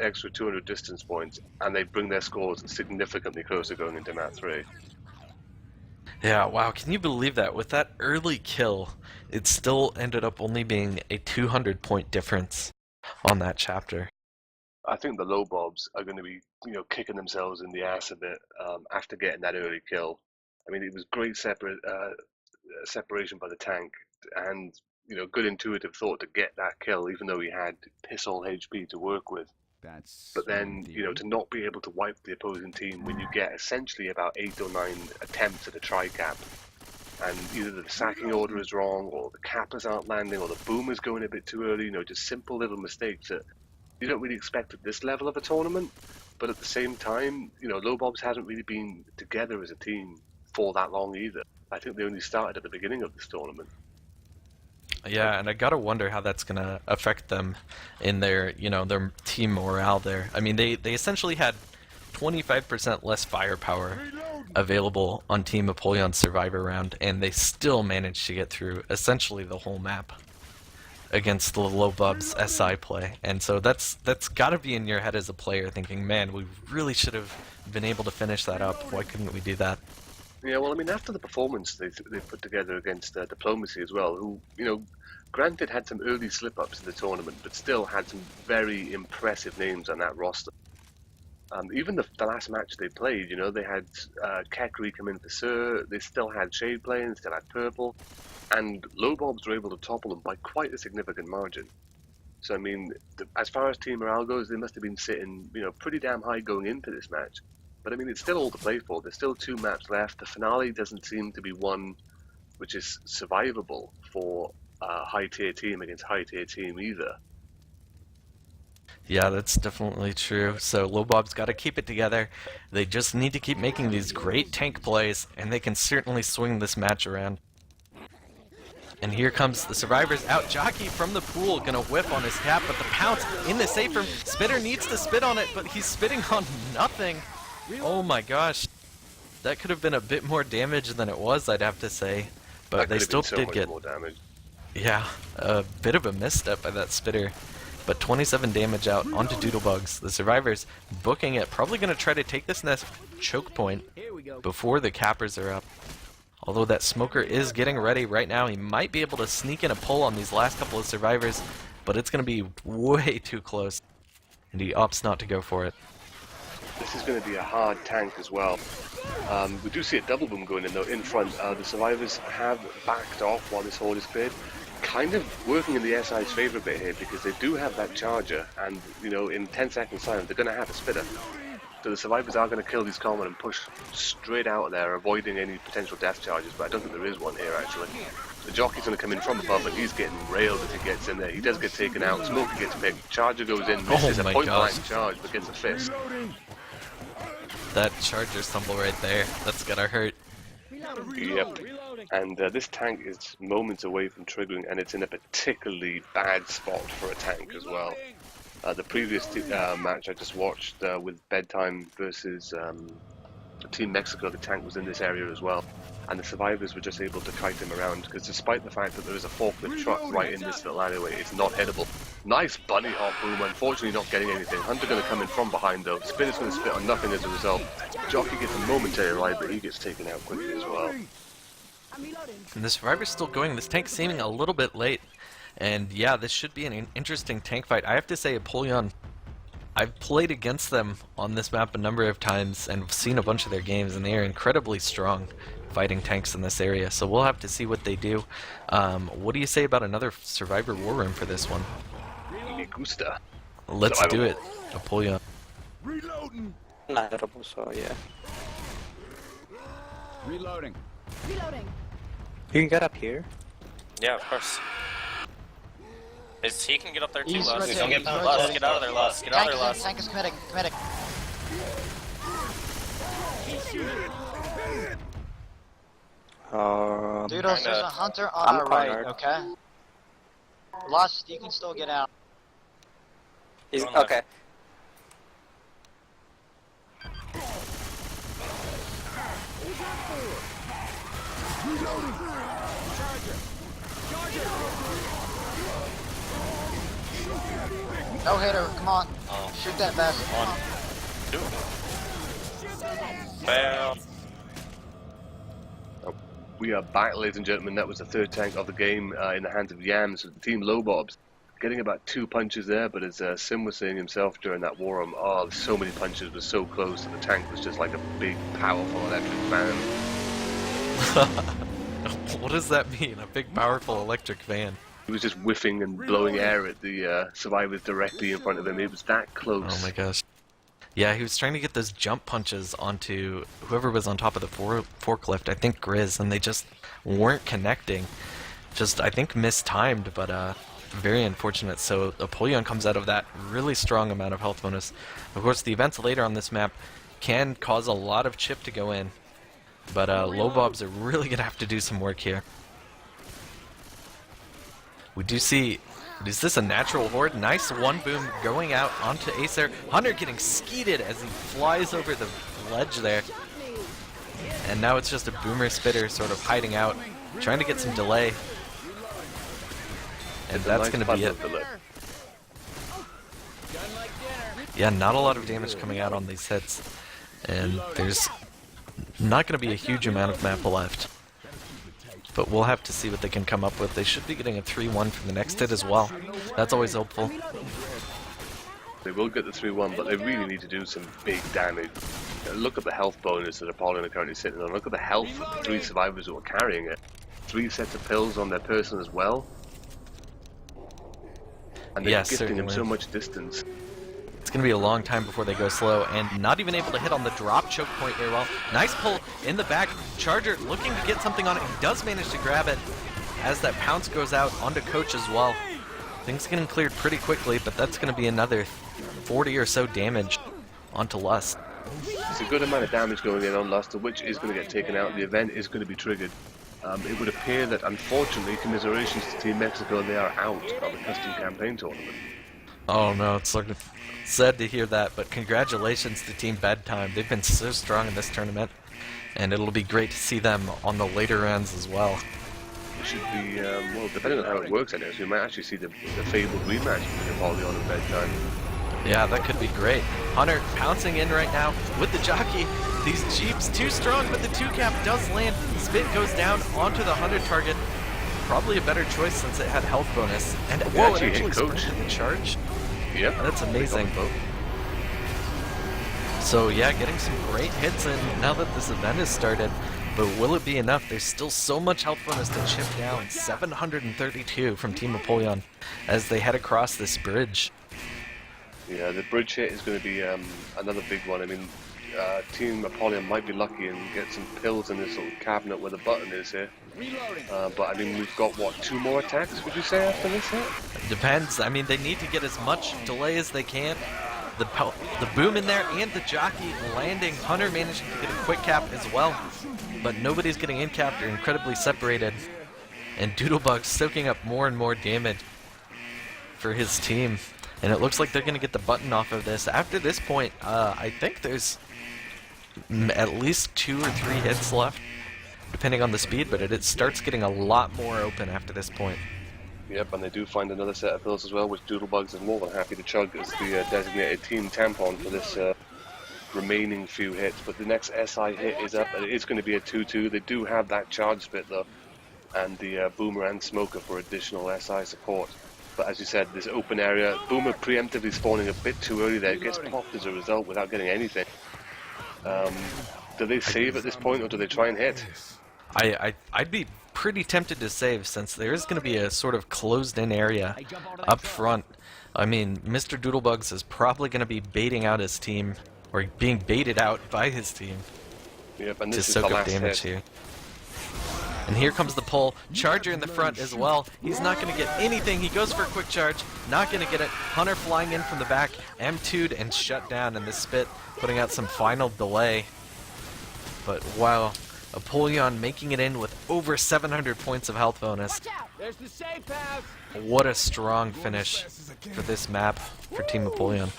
extra 200 distance points, and they bring their scores significantly closer going into Mat 3. Yeah, wow, can you believe that? With that early kill, it still ended up only being a 200 point difference on that chapter. I think the Lowbobs are going to be, kicking themselves in the ass a bit after getting that early kill. I mean, it was great separation by the tank, and good intuitive thought to get that kill, even though he had piss all HP to work with. That's But then, to not be able to wipe the opposing team when you get essentially about 8 or 9 attempts at a tri-cap, and either the sacking order is wrong, or the cappers aren't landing, or the boomer's going a bit too early, just simple little mistakes that you don't really expect at this level of a tournament. But at the same time, Lowbobs hasn't really been together as a team for that long either. I think they only started at the beginning of this tournament. Yeah, and I gotta wonder how that's gonna affect them in their, their team morale there. I mean, they essentially had 25% less firepower available on Team Apollyon's Survivor round, and they still managed to get through essentially the whole map against the Lowbobs SI play. And so that's gotta be in your head as a player, thinking, man, we really should have been able to finish that up. Why couldn't we do that? Yeah, well, I mean, after the performance they put together against Diplomacy as well, who, granted had some early slip-ups in the tournament, but still had some very impressive names on that roster. Even the last match they played, they had Kekri come in for Sir, they still had Shade playing, still had Purple, and Lowbobs were able to topple them by quite a significant margin. So, I mean, as far as team morale goes, they must have been sitting, pretty damn high going into this match. But I mean, it's still all to play for. There's still 2 maps left. The finale doesn't seem to be one which is survivable for a high-tier team against high-tier team either. Yeah, that's definitely true. So Lowbobs got to keep it together. They just need to keep making these great tank plays, and they can certainly swing this match around. And here comes the Survivors out. Jockey from the pool gonna whip on his cap, but the pounce in the safe room. Spitter needs to spit on it, but he's spitting on nothing. Oh my gosh. That could have been a bit more damage than it was, I'd have to say. But they still did get more damage. Yeah, a bit of a misstep by that Spitter. But 27 damage out onto Doodlebugs. The Survivors booking it. Probably going to try to take this next choke point before the cappers are up. Although that Smoker is getting ready right now. He might be able to sneak in a pull on these last couple of Survivors, but it's going to be way too close. And he opts not to go for it. This is going to be a hard tank as well. We do see a double boom going in though in front. The Survivors have backed off while this horde is cleared. Kind of working in the SI's favour a bit here because they do have that charger, and in 10 seconds time they're going to have a spitter. So the Survivors are going to kill these common and push straight out of there, avoiding any potential death charges, but I don't think there is one here actually. The Jockey's going to come in from above, and he's getting railed as he gets in there. He does get taken out, Smoker gets picked, Charger goes in, misses a point blank charge but gets a fist. That Charger stumble right there, that's gonna hurt. Yep. And this tank is moments away from triggering, and it's in a particularly bad spot for a tank as well. The previous match I just watched with Bedtime versus Team Mexico, the tank was in this area as well, and the Survivors were just able to kite him around because despite the fact that there is a forklift truck right in this little alleyway, it's not hittable. Nice bunny hop boom, unfortunately not getting anything. Hunter going to come in from behind though. Spinner's going to spit on nothing as a result. Jockey gets a momentary ride, but he gets taken out quickly as well. And the Survivor's still going. This tank seeming a little bit late. And yeah, this should be an interesting tank fight. I have to say, Apollyon, I've played against them on this map a number of times and seen a bunch of their games, and they are incredibly strong fighting tanks in this area. So we'll have to see what they do. What do you say about another Survivor War Room for this one? Me gusta. Let's do it, Apollyon. Reloading. Not edible, so yeah. Reloading. You can get up here. Yeah, of course. He can get up there too, He's Lus. rotating, Don't get he's Lus. rotating. Get out of there, Lus. Get out of there, Lus. Tank is committing. Uh, Doodles, there's a Hunter on I'm our right, cornered. okay? Lost, you can still get out. He's Going left. okay. No hitter, come on. Oh. Shoot that vest. 1, 2. Fail. We are back, ladies and gentlemen. That was the third tank of the game in the hands of Yams with the team Lowbobs. Getting about 2 punches there, but as Sim was saying himself during that war room, oh, so many punches were so close, and the tank was just like a big, powerful electric fan. What does that mean? A big, powerful electric fan? He was just whiffing and blowing air at the survivors directly in front of him. It was that close. Oh my gosh. Yeah, he was trying to get those jump punches onto whoever was on top of the forklift, I think Grizz, and they just weren't connecting. Just, I think, mistimed, but very unfortunate. So Apollyon comes out of that really strong amount of health bonus. Of course, the events later on this map can cause a lot of chip to go in, but Lowbobs are really going to have to do some work here. We do see, is this a natural horde? Nice one boom going out onto Acer. Hunter getting skeeted as he flies over the ledge there. And now it's just a boomer spitter sort of hiding out, trying to get some delay. And that's going to be it. Yeah, not a lot of damage coming out on these hits. And there's not going to be a huge amount of map left. But we'll have to see what they can come up with. They should be getting a 3-1 from the next hit as well. That's always hopeful. They will get the 3-1, but they really need to do some big damage. Look at the health bonus that Apollyon are currently sitting on. Look at the health of the 3 survivors who are carrying it. 3 sets of pills on their person as well. And they're gifting him so much distance. It's going to be a long time before they go slow, and not even able to hit on the drop choke point very well. Nice pull in the back. Charger looking to get something on it. He does manage to grab it as that pounce goes out onto Coach as well. Things getting cleared pretty quickly, but that's going to be another 40 or so damage onto Lust. It's a good amount of damage going in on Lust, which is going to get taken out. The event is going to be triggered. It would appear that, unfortunately, commiserations to Team Mexico, they are out of the custom campaign tournament. Oh no, it's looking sad to hear that, but congratulations to Team Bedtime. They've been so strong in this tournament, and it'll be great to see them on the later rounds as well. It should be, well, depending on how it works, I guess, we might actually see the fabled rematch between Apollyon and Bedtime. Yeah, that could be great. Hunter pouncing in right now with the jockey. These Jeeps too strong, but the 2-cap does land. Spit goes down onto the Hunter target. Probably a better choice since it had health bonus. And whoa, it actually sprinted the charge. Yep. That's amazing. So yeah, getting some great hits in now that this event has started. But will it be enough? There's still so much health bonus to chip down. 732 from Team Apollyon as they head across this bridge. Yeah, the bridge hit is going to be another big one. I mean, Team Apollyon might be lucky and get some pills in this little cabinet where the button is here. But I mean, we've got, what, 2 more attacks, would you say, after this hit? Depends. I mean, they need to get as much delay as they can. The boom in there and the jockey landing. Hunter managing to get a quick cap as well. But nobody's getting in capped. They're incredibly separated. And Doodlebug soaking up more and more damage for his team. And it looks like they're going to get the button off of this. After this point, I think there's at least 2 or 3 hits left, depending on the speed, but it starts getting a lot more open after this point. Yep, and they do find another set of pills as well, which Doodlebugs is more than happy to chug as the designated team tampon for this remaining few hits. But the next SI hit is up, and it is going to be a 2-2. They do have that charge spit, though, and the Boomer and Smoker for additional SI support. But as you said, this open area, Boomer preemptively spawning a bit too early there. It gets popped as a result without getting anything. Do they save at this point, or do they try and hit? I'd be pretty tempted to save, since there is going to be a sort of closed-in area up front. I mean, Mr. Doodlebugs is probably going to be baiting out his team, or being baited out by his team, yep, and to this is soak the up last damage hit. here. And here comes the pull. Charger in the front as well. He's not going to get anything. He goes for a quick charge. Not going to get it. Hunter flying in from the back. M2'd and shut down. And this spit putting out some final delay. But wow. Apollyon making it in with over 700 points of health bonus. There's the safe house. What a strong finish for this map for Team Apollyon.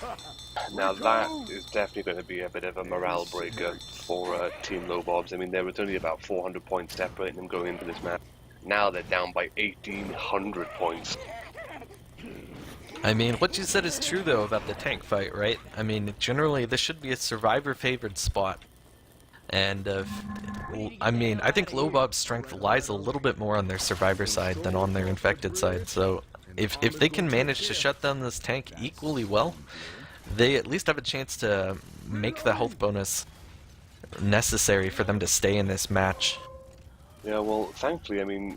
Now that is definitely going to be a bit of a morale breaker for Team Lowbobs. I mean, there was only about 400 points separating them going into this map. Now they're down by 1,800 points. I mean, what you said is true though about the tank fight, right? I mean, generally this should be a survivor favored spot. And I mean, I think Lowbob's strength lies a little bit more on their survivor side than on their infected side. So if they can manage to shut down this tank equally well, they at least have a chance to make the health bonus necessary for them to stay in this match. Yeah, well, thankfully, I mean,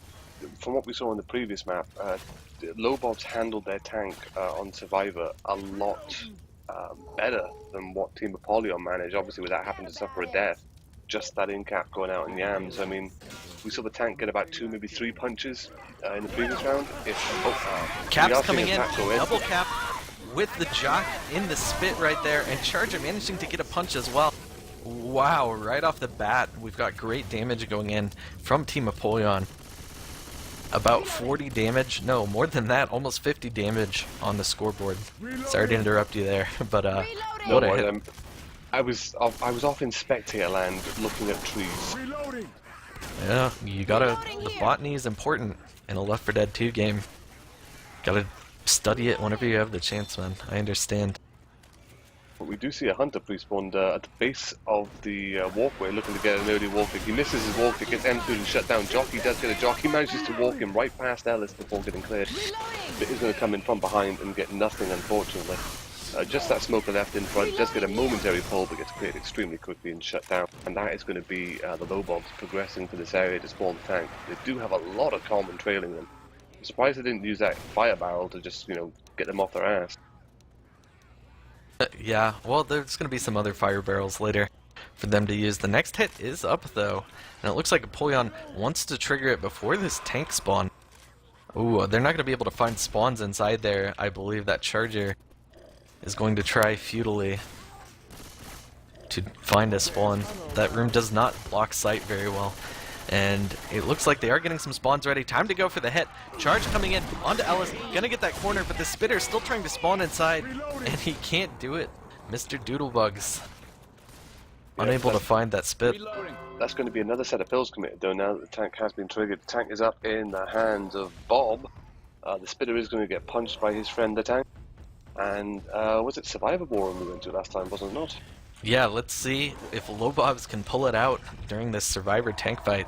from what we saw in the previous map, Lowbobs handled their tank on Survivor a lot better than what Team Apollyon managed, obviously without having to suffer a death. Just that in-cap going out in yams. I mean, we saw the tank get about 2, maybe 3 punches in the previous round. Cap's coming in, double cap with the jock in the spit right there, and Charger managing to get a punch as well. Wow, right off the bat, we've got great damage going in from Team Apollyon. About 40 damage, no, more than that, almost 50 damage on the scoreboard. Sorry to interrupt you there, but what a hit. I was off in spectator land looking at trees. Reloading. Yeah, you gotta, the botany is important in a Left 4 Dead 2 game. Gotta study it whenever you have the chance, man. I understand. But we do see a hunter pre-spawned at the base of the walkway looking to get an early wall kick. He misses his wall kick, gets M2 and shut down. Jockey does get a jockey, manages to walk him right past Ellis before getting cleared. But he's going to come in from behind and get nothing, unfortunately. Just that smoker left in front, does get a momentary pull, but gets cleared extremely quickly and shut down. And that is going to be the Lowbobs progressing to this area to spawn the tank. They do have a lot of common trailing them. I'm surprised they didn't use that fire barrel to just, you know, get them off their ass. Yeah, well, there's going to be some other fire barrels later for them to use. The next hit is up, though, and it looks like Apollyon wants to trigger it before this tank spawn. Ooh, they're not going to be able to find spawns inside there. I believe that Charger is going to try futilely to find a spawn. That room does not block sight very well. And it looks like they are getting some spawns ready. Time to go for the hit. Charge coming in onto Ellis. Gonna get that corner, but the spitter still trying to spawn inside. And he can't do it. Mr. Doodlebugs. Unable to find that spit. That's going to be another set of pills committed, though, now that the tank has been triggered. The tank is up in the hands of Bob. The spitter is going to get punched by his friend, the tank. And was it Survivor War we went to last time, wasn't it not? Yeah, let's see if Lowbobs can pull it out during this Survivor tank fight.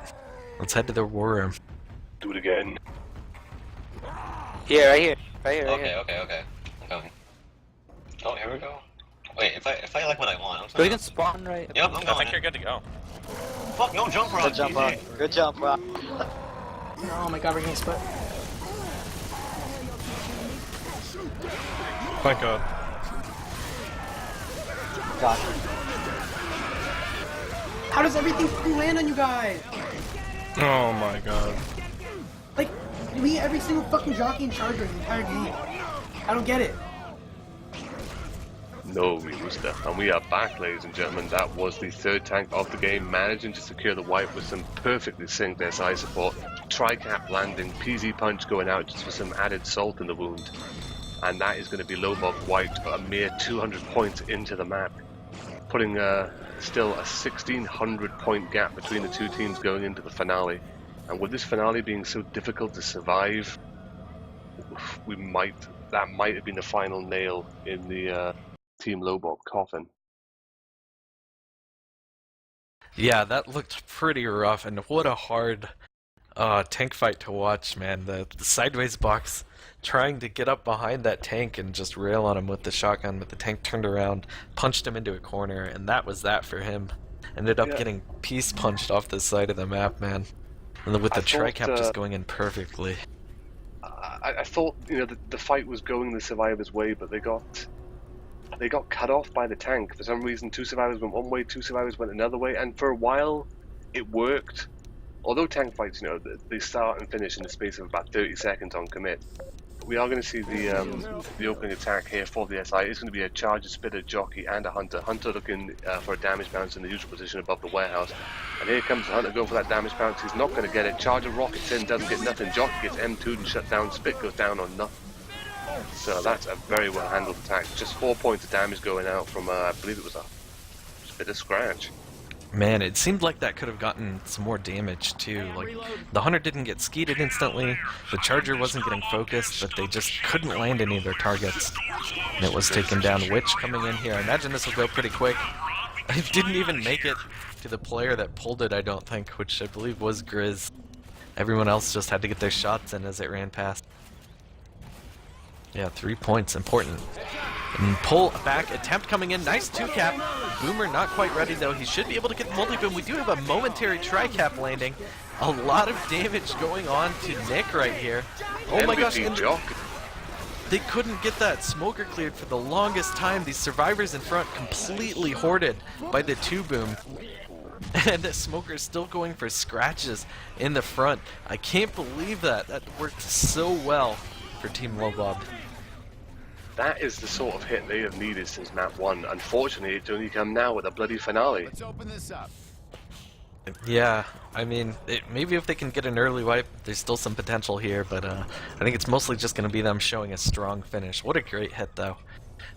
Let's head to the war room. Do it again. Here, right here. Right here, right Okay, here. okay. I'm coming. Oh, here we go. Wait, if I like what I want, I'm So you sorry. can spawn right. Yep, I'm I going. think you're good to go. Fuck, no jump rock. Good jump, Rock. Good jump, Rock. Oh my god, we're getting split. Thank God. God. How does everything fucking land on you guys? Oh my God. Like, we every single fucking jockey and charger in the entire game. I don't get it. No, me gusta. And we are back, ladies and gentlemen. That was the third tank of the game, managing to secure the wipe with some perfectly synced SI support. Tri-cap landing, PZ punch going out just for some added salt in the wound. And that is going to be Lowbobs wiped a mere 200 points into the map, putting still a 1,600 point gap between the two teams going into the finale. And with this finale being so difficult to survive, that might have been the final nail in the Team Lowbob coffin. Yeah, that looked pretty rough, and what a hard tank fight to watch, man. The sideways box trying to get up behind that tank and just rail on him with the shotgun, but the tank turned around, punched him into a corner, and that was that for him. Ended up getting piece punched off the side of the map, man. And with the tri-cap just going in perfectly. I thought, you know, the fight was going the survivors' way, but they got cut off by the tank. For some reason, 2 survivors went one way, 2 survivors went another way, and for a while, it worked. Although tank fights, you know, they start and finish in the space of about 30 seconds on commit. We are going to see the opening attack here for the SI. It's going to be a charger, spitter, jockey, and a hunter. Hunter looking for a damage bounce in the usual position above the warehouse. And here comes the hunter going for that damage bounce. He's not going to get it. Charger rockets in, doesn't get nothing. Jockey gets M2'd and shut down. Spit goes down on nothing. So that's a very well handled attack. Just 4 points of damage going out from, I believe it was a spitter scratch. Man, it seemed like that could have gotten some more damage too. Like, the hunter didn't get skeeted instantly, the charger wasn't getting focused, but they just couldn't land any of their targets. And it was taken down. Witch coming in here. I imagine this will go pretty quick. I didn't even make it to the player that pulled it, I don't think, which I believe was Grizz. Everyone else just had to get their shots in as it ran past. Yeah, 3 points, important. And pull back, attempt coming in, nice 2-cap. Boomer not quite ready though, he should be able to get the multi-boom. We do have a momentary tri-cap landing. A lot of damage going on to Nick right here. Oh my gosh, and they couldn't get that smoker cleared for the longest time. These survivors in front completely hoarded by the 2-boom. And the smoker is still going for scratches in the front. I can't believe that. That worked so well for Team Lowbob. That is the sort of hit they have needed since map 1. Unfortunately, it's only come now with a bloody finale. Let's open this up. Yeah, I mean, maybe if they can get an early wipe, there's still some potential here, but I think it's mostly just going to be them showing a strong finish. What a great hit, though.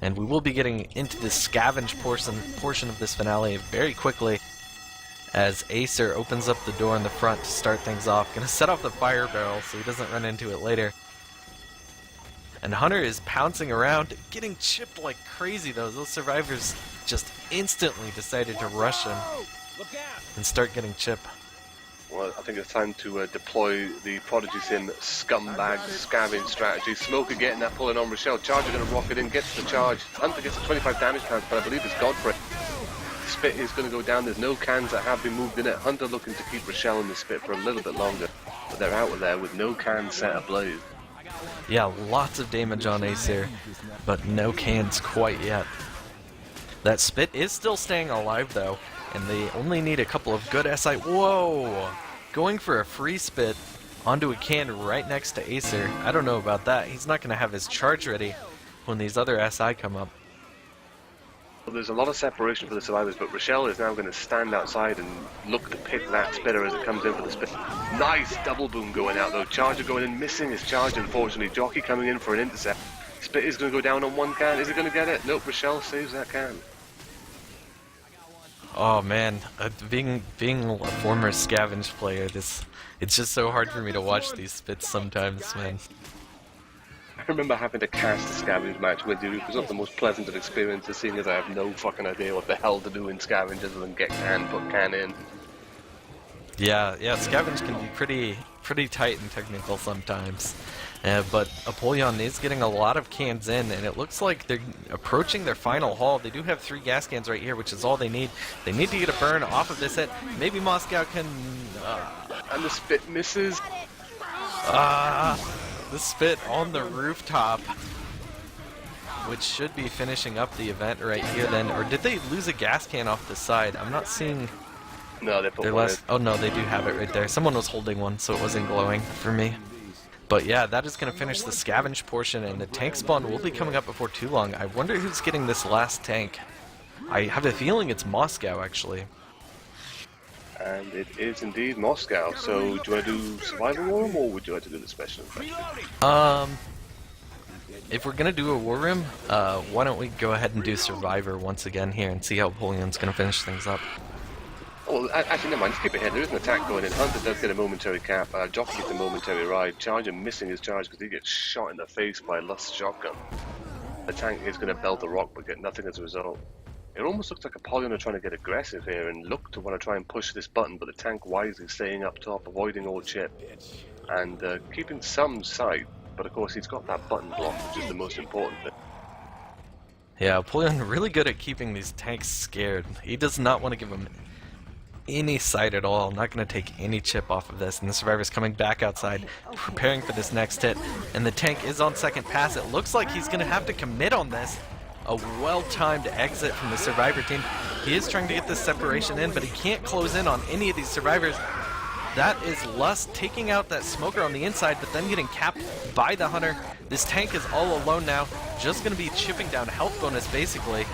And we will be getting into the scavenge portion of this finale very quickly as Acer opens up the door in the front to start things off. Going to set off the fire barrel so he doesn't run into it later. And Hunter is pouncing around, getting chipped like crazy though. Those survivors just instantly decided to rush him and start getting chipped. Well, I think it's time to deploy the Prodigy Sim scumbag scavenge strategy. Smoker getting that pulling on Rochelle. Charger going to rocket in, gets the charge. Hunter gets a 25 damage pounds, but I believe it's Godfrey. Spit is going to go down. There's no cans that have been moved in it. Hunter looking to keep Rochelle in the spit for a little bit longer, but they're out of there with no cans set ablaze. Yeah, lots of damage on Acer, but no cans quite yet. That spit is still staying alive though, and they only need a couple of good SI. Whoa! Going for a free spit onto a can right next to Acer. I don't know about that. He's not going to have his charge ready when these other SI come up. Well, there's a lot of separation for the survivors, but Rochelle is now going to stand outside and look to pick that spitter as it comes in for the spit. Nice double boom going out though. Charger going in, missing his charge unfortunately. Jockey coming in for an intercept. Spit is going to go down on one can. Is he going to get it? Nope, Rochelle saves that can. Oh man, being a former scavenge player, it's just so hard for me to watch these spits sometimes, man. I remember having to cast a scavenge match with you. It was not the most pleasant of experiences, seeing as I have no fucking idea what the hell to do in scavenge other than get can, put can in. Yeah, scavenge can be pretty tight and technical sometimes. But Apollyon is getting a lot of cans in, and it looks like they're approaching their final haul. They do have 3 gas cans right here, which is all they need. They need to get a burn off of this hit. Maybe Moscow can... And the spit misses. The spit on the rooftop, which should be finishing up the event right here then. Or did they lose a gas can off the side? I'm not seeing... No, they put their one last... Oh no, they do have it right there. Someone was holding one, so it wasn't glowing for me. But yeah, that is going to finish the scavenge portion, and the tank spawn will be coming up before too long. I wonder who's getting this last tank. I have a feeling it's Moscow, actually. And it is indeed Moscow. So, do you want to do survival war room, or would you like to do the special infection? If we're going to do a war room, why don't we go ahead and do survivor once again here and see how Apollyon's going to finish things up. Oh, actually, never mind. Just keep it here. There is an attack going in. Hunter does get a momentary cap. Jockey gets a momentary ride. Charger missing his charge because he gets shot in the face by Lust's shotgun. The tank is going to belt the rock but get nothing as a result. It almost looks like Apollyon are trying to get aggressive here and look to want to try and push this button, but the tank wisely staying up top, avoiding all chip, and keeping some sight. But of course, he's got that button block, which is the most important bit. Yeah, Apollyon really good at keeping these tanks scared. He does not want to give them any sight at all. Not going to take any chip off of this, and the survivor's coming back outside, preparing for this next hit, and the tank is on second pass. It looks like he's going to have to commit on this. A well-timed exit from the survivor team. He is trying to get this separation in, but he can't close in on any of these survivors. That is Lust taking out that Smoker on the inside, but then getting capped by the Hunter. This tank is all alone now, just going to be chipping down health bonus basically.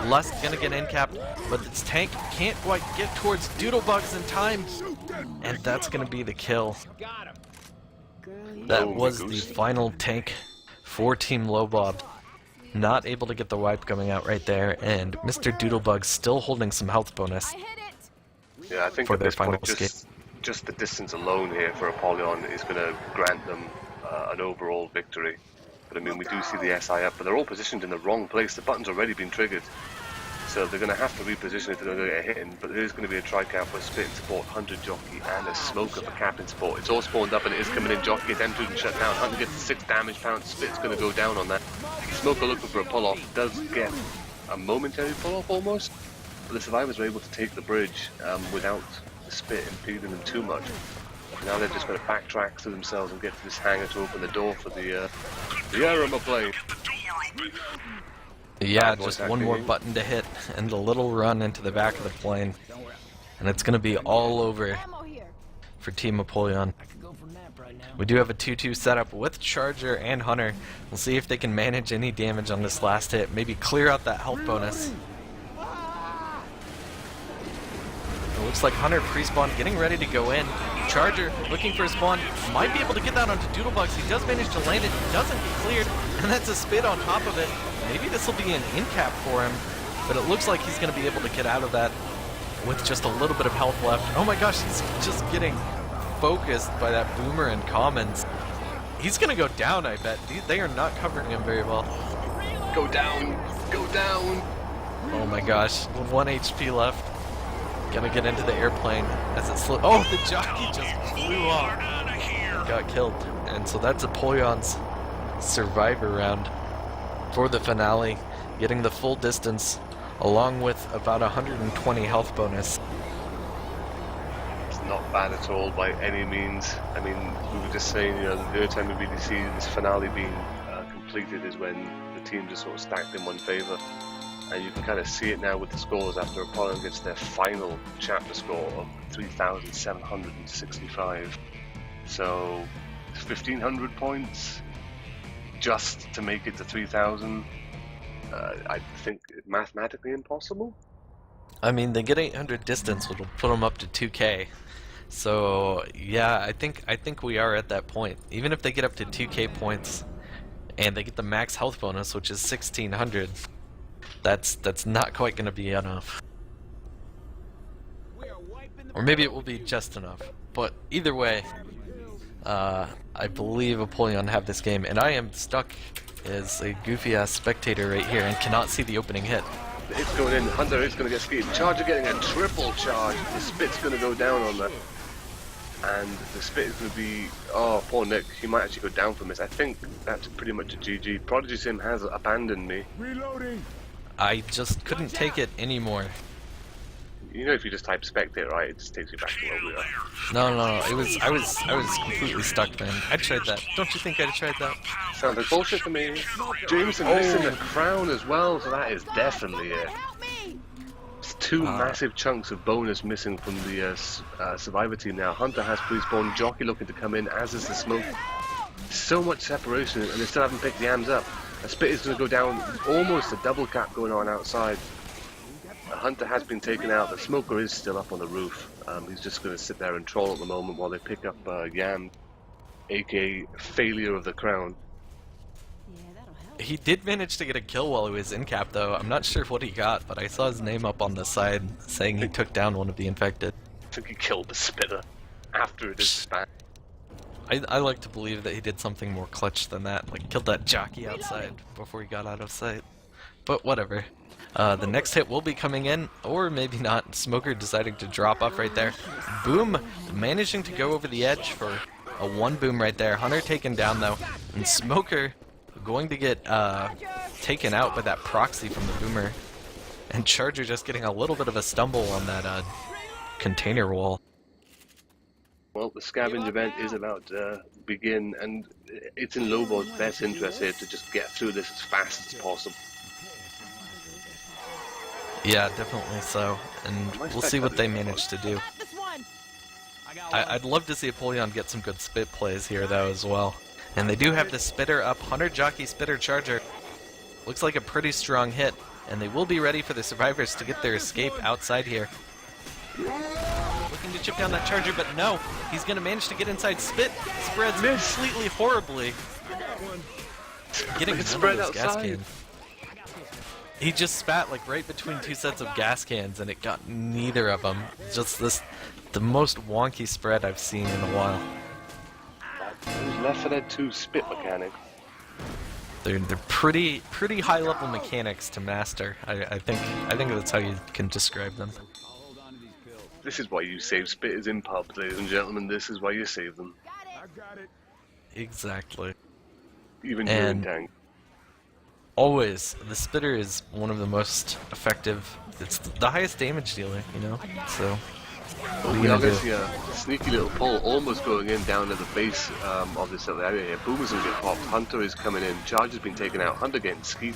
Lust going to get in capped, but this tank can't quite get towards Doodlebugs in time, and that's going to be the kill. That was the final tank for Team Lowbob. Not able to get the wipe coming out right there, and Mr. Doodlebug still holding some health bonus. Yeah, I think for at their this final point, just the distance alone here for Apollyon is going to grant them an overall victory. But I mean, we do see the SI up, but they're all positioned in the wrong place. The button's already been triggered, so they're going to have to reposition if they're going to get hit in. But there is going to be a tri-cap with Spit support, Hunter Jockey, and a Smoker for Captain support. It's all spawned up and it is coming in. Jockey gets entered and shut down. Hunter gets 6 damage pounds. Spit's going to go down on that. Smoker looking for a pull-off, does get a momentary pull-off almost, but the survivors were able to take the bridge without the Spit impeding them too much. Now they're just going to backtrack to themselves and get to this hangar to open the door for the Arama plane. Yeah, just one more button to hit and a little run into the back of the plane. And it's going to be all over for Team Apollyon. We do have a 2-2 setup with Charger and Hunter. We'll see if they can manage any damage on this last hit. Maybe clear out that health bonus. It looks like Hunter pre-spawn getting ready to go in. Charger looking for a spawn. Might be able to get that onto Doodlebugs. He does manage to land it. Doesn't get cleared. And that's a Spit on top of it. Maybe this will be an in-cap for him. But it looks like he's going to be able to get out of that with just a little bit of health left. Oh my gosh, he's just getting focused by that Boomer and Commons. He's going to go down, I bet. They are not covering him very well. Go down! Go down! Oh my gosh, with 1 HP left. Gonna get into the airplane as it slips. Oh, the jockey just flew off. Got killed. And so that's Apollyon's survivor round for the finale, getting the full distance along with about 120 health bonus. It's not bad at all by any means. I mean, we were just saying, you know, the third time we really see this finale being completed is when the teams are sort of stacked in one favor. And you can kind of see it now with the scores after Apollyon gets their final chapter score of 3,765. So 1,500 points just to make it to 3,000. I think mathematically impossible. I mean, they get 800 distance, which will put them up to 2K. So yeah, I think we are at that point. Even if they get up to 2K points, and they get the max health bonus, which is 1,600. That's not quite going to be enough. Or maybe it will be just enough. But either way, I believe Apollyon have this game, and I am stuck as a goofy-ass spectator right here and cannot see the opening hit. The hit's going in, Hunter is going to get skied. Charger getting a triple charge. The Spit's going to go down on that. And the Spit is going to be... Oh, poor Nick. He might actually go down from this. I think that's pretty much a GG. Prodigy Sim has abandoned me. Reloading. I just couldn't take it anymore. You know, if you just type spectate, right, it just takes you back to where we are. No, I was completely stuck, man. I tried that. Don't you think I tried that? Sounds like bullshit to me. Jameson missing the crown as well, so that is definitely it. It's 2 massive chunks of bonus missing from the survivor team now. Hunter has pre-spawn, Jockey looking to come in, as is the Smoke. So much separation, and they still haven't picked the AMs up. A Spit is going to go down, almost a double cap going on outside. Hunter has been taken out, the Smoker is still up on the roof. He's just going to sit there and troll at the moment while they pick up Yam, aka Failure of the Crown. He did manage to get a kill while he was in cap, though. I'm not sure what he got, but I saw his name up on the side saying he took down one of the infected. I think he killed the Spitter after it is spat. I like to believe that he did something more clutch than that, like killed that jockey outside before he got out of sight. But whatever. The next hit will be coming in, or maybe not. Smoker deciding to drop off right there. Boom! Managing to go over the edge for a 1 boom right there. Hunter taken down though, and Smoker going to get taken out by that proxy from the Boomer. And Charger just getting a little bit of a stumble on that container wall. Well, the scavenge event is about to begin, and it's in Lowbob's best interest here to just get through this as fast as possible. Yeah, definitely so. And we'll see what they manage to do. I'd love to see Apollyon get some good spit plays here, though, as well. And they do have the spitter up, 100 jockey spitter charger. Looks like a pretty strong hit, and they will be ready for the survivors to get their escape outside here. Looking to chip down that charger, but no, he's going to manage to get inside. Spit spreads completely horribly. Getting a spread those gas outside. cans. He just spat like right between two sets of gas cans, and it got neither of them. Just the most wonky spread I've seen in a while. It was Left 4 Dead 2 spit mechanic. They're pretty high level mechanics to master. I think that's how you can describe them. This is why you save spitters in pubs, ladies and gentlemen. This is why you save them. I got it. Exactly. Even your And tank. always, the spitter is one of the most effective. It's the highest damage dealer, you know. So what are you We are gonna going do? to see a sneaky little pull almost going in down at the base of this little area here. Boomer's going to get popped. Hunter is coming in. Charge has been taken out. Hunter getting skeet.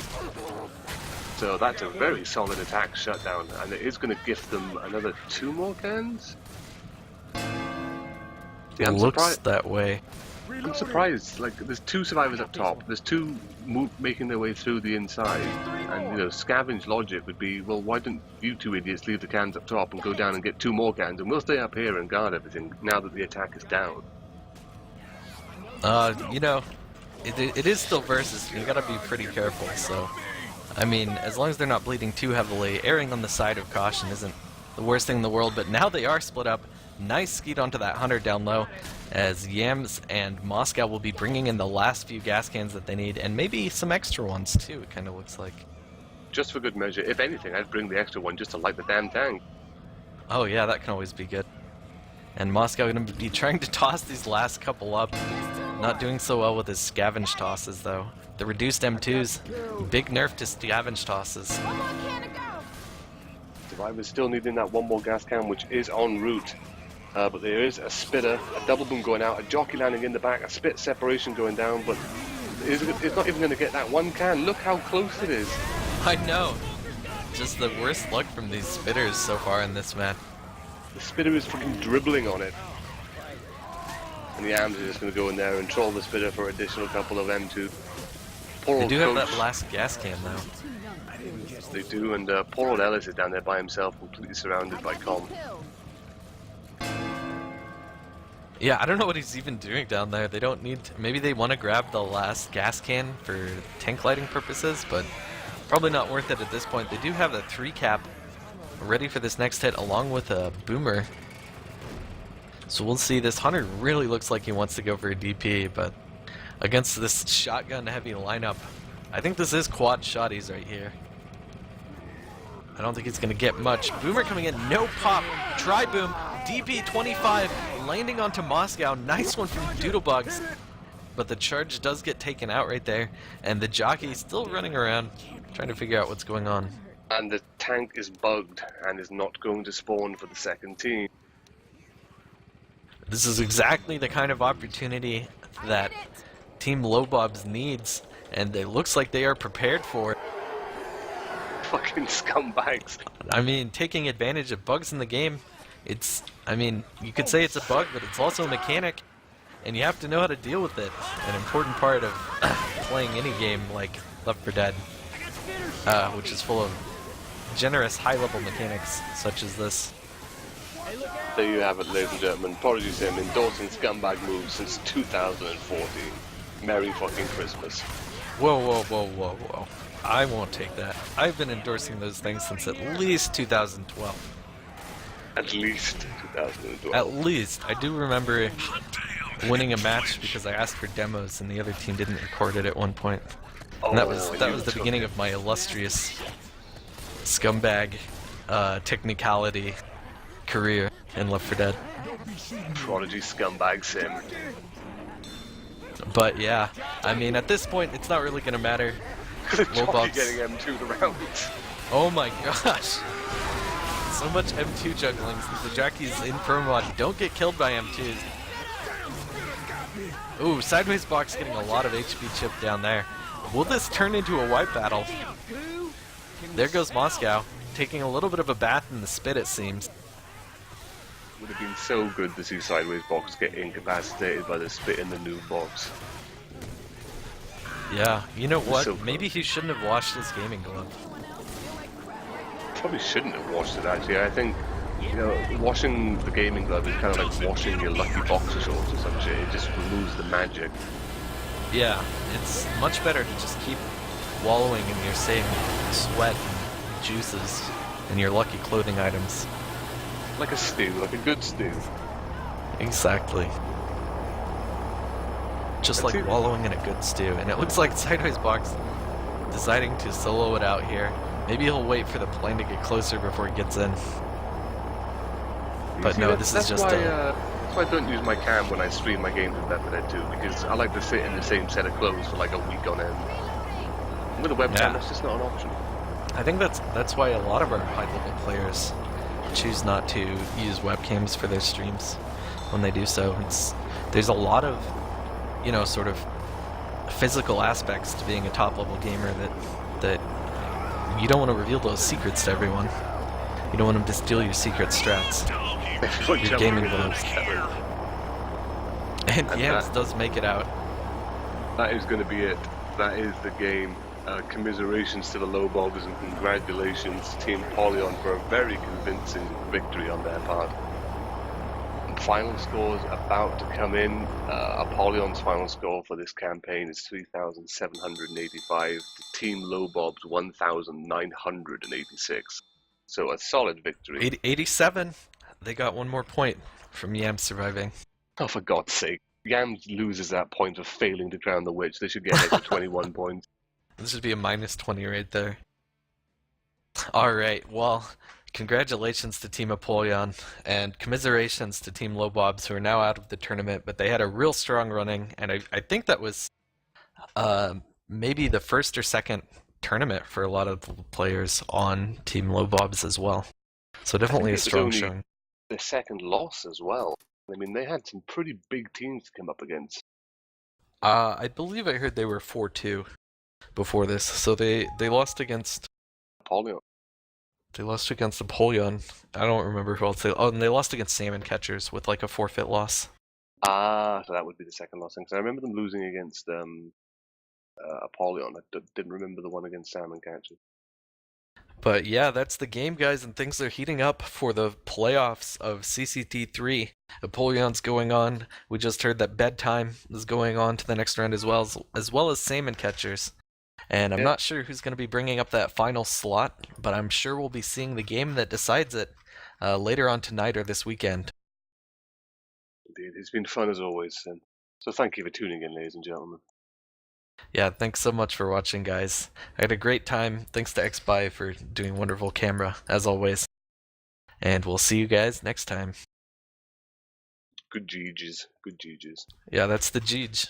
So that's a very solid attack shutdown, and it is going to gift them another 2 more cans. It looks that way. I'm surprised. Like, there's 2 survivors up top. There's 2 making their way through the inside, and you know, scavenge logic would be, well, why don't you 2 idiots leave the cans up top and go down and get 2 more cans, and we'll stay up here and guard everything now that the attack is down. You know, it is still versus. You gotta be pretty careful. So, I mean, as long as they're not bleeding too heavily, erring on the side of caution isn't the worst thing in the world. But now they are split up. Nice skeet onto that hunter down low, as Yams and Moscow will be bringing in the last few gas cans that they need, and maybe some extra ones too. It kind of looks like. Just for good measure, if anything, I'd bring the extra one just to light the damn tank. Oh yeah, that can always be good. And Moscow going to be trying to toss these last couple up. Not doing so well with his scavenge tosses though. The reduced M2s, big nerf to scavenge tosses. Survivors still needing that 1 more gas can, which is en route. But there is a spitter, a double boom going out, a jockey landing in the back, a spit separation going down, but it's not even going to get that 1 can. Look how close it is. I know. Just the worst luck from these spitters so far in this map. The spitter is fucking dribbling on it. And the AMs are just going to go in there and troll the spitter for an additional couple of M2. Poor They old do have Coach, that last gas can though. they do, and poor old Ellis is down there by himself, completely surrounded by comms. Yeah, I don't know what he's even doing down there. They don't need... Maybe they want to grab the last gas can for tank lighting purposes, but probably not worth it at this point. They do have the 3 cap ready for this next hit, along with a boomer. So we'll see. This hunter really looks like he wants to go for a DP, but against this shotgun heavy lineup, I think this is quad shotties right here. I don't think he's going to get much. Boomer coming in, no pop, try boom, DP 25, landing onto Moscow. Nice one from Doodlebugs, but the charge does get taken out right there, and the jockey still running around trying to figure out what's going on. And the tank is bugged and is not going to spawn for the second team. This is exactly the kind of opportunity that Team Lowbobs needs, and it looks like they are prepared for it. Fucking scumbags. I mean, taking advantage of bugs in the game, it's, I mean, you could say it's a bug, but it's also a mechanic, and you have to know how to deal with it. An important part of playing any game like Left 4 Dead, which is full of generous high-level mechanics such as this. There you have it, ladies and gentlemen. Prodigy Sim endorsing scumbag moves since 2014. Merry fucking Christmas. Whoa, whoa, whoa, whoa, whoa. I won't take that. I've been endorsing those things since at least 2012. At least 2012. At least. I do remember winning a match because I asked for demos and the other team didn't record it at one point. And that was the beginning of my illustrious scumbag technicality career in Left 4 Dead. Prodigy scumbag sim. But yeah, I mean, at this point, it's not really gonna matter. Jockey getting M2 the rounds. Oh my gosh. So much M2 juggling since the jockeys in Permod don't get killed by M2s. Ooh, sideways box getting a lot of HP chipped down there. Will this turn into a wipe battle? There goes Moscow, taking a little bit of a bath in the spit, it seems. Would have been so good to see Sideways Box get incapacitated by the spit in the new box. Yeah, you know what? So Maybe he shouldn't have washed his gaming glove. Probably shouldn't have washed it actually. I think, you know, washing the gaming glove is kind of like washing your lucky boxer shorts or some shit. It just removes the magic. Yeah, it's much better to just keep wallowing in your same sweat and juices and your lucky clothing items. Like a stew, like a good stew. Exactly. Just That's like it. wallowing in a good stew. And it looks like Sideways Box deciding to solo it out here. Maybe he'll wait for the plane to get closer before he gets in. But See, no, that's- this is just why, a... that's why I don't use my cam when I stream my games with Left 4 Dead 2, because I like to sit in the same set of clothes for like a week on end. With a webcam, Yeah. that's just not an option. I think that's why a lot of our high-level players choose not to use webcams for their streams when they do so. There's a lot of, you know, sort of physical aspects to being a top-level gamer that you don't want to reveal those secrets to everyone. You don't want them to steal your secret strats, your gaming gloves. And Yams does make it out. That is going to be it. That is the game. Commiserations to the Lowbobs and congratulations to Team Apollyon for a very convincing victory on their part. Final scores about to come in. Apollyon's final score for this campaign is 3,785 to Team Lowbobs 1,986. So a solid victory. 87. They got one more point from Yams surviving. Oh, for God's sake. Yams loses that point of failing to crown the witch. They should get it to 21 points. This should be a minus 20 right there. Alright, well, congratulations to Team Apollyon, and commiserations to Team Lowbobs, who are now out of the tournament, but they had a real strong running, and I think that was maybe the first or second tournament for a lot of the players on Team Lowbobs as well. So definitely a strong showing. The second loss as well. I mean, they had some pretty big teams to come up against. I believe I heard they were 4-2 before this, so they lost against Apollyon. They lost against Apollyon. I don't remember who else they... Oh, and they lost against Salmon Catchers with like a forfeit loss. Ah, so that would be the second loss. Because I remember them losing against Apollyon. I didn't remember the one against Salmon Catchers. But yeah, that's the game, guys, and things are heating up for the playoffs of CCT3. Apollyon's going on. We just heard that Bedtime is going on to the next round as well as Salmon Catchers. And I'm not sure who's going to be bringing up that final slot, but I'm sure we'll be seeing the game that decides it later on tonight or this weekend. Indeed, it's been fun as always. So thank you for tuning in, ladies and gentlemen. Yeah, thanks so much for watching, guys. I had a great time. Thanks to XBuy for doing wonderful camera, as always. And we'll see you guys next time. Good GGs. Good GGs. Yeah, that's the Jeej.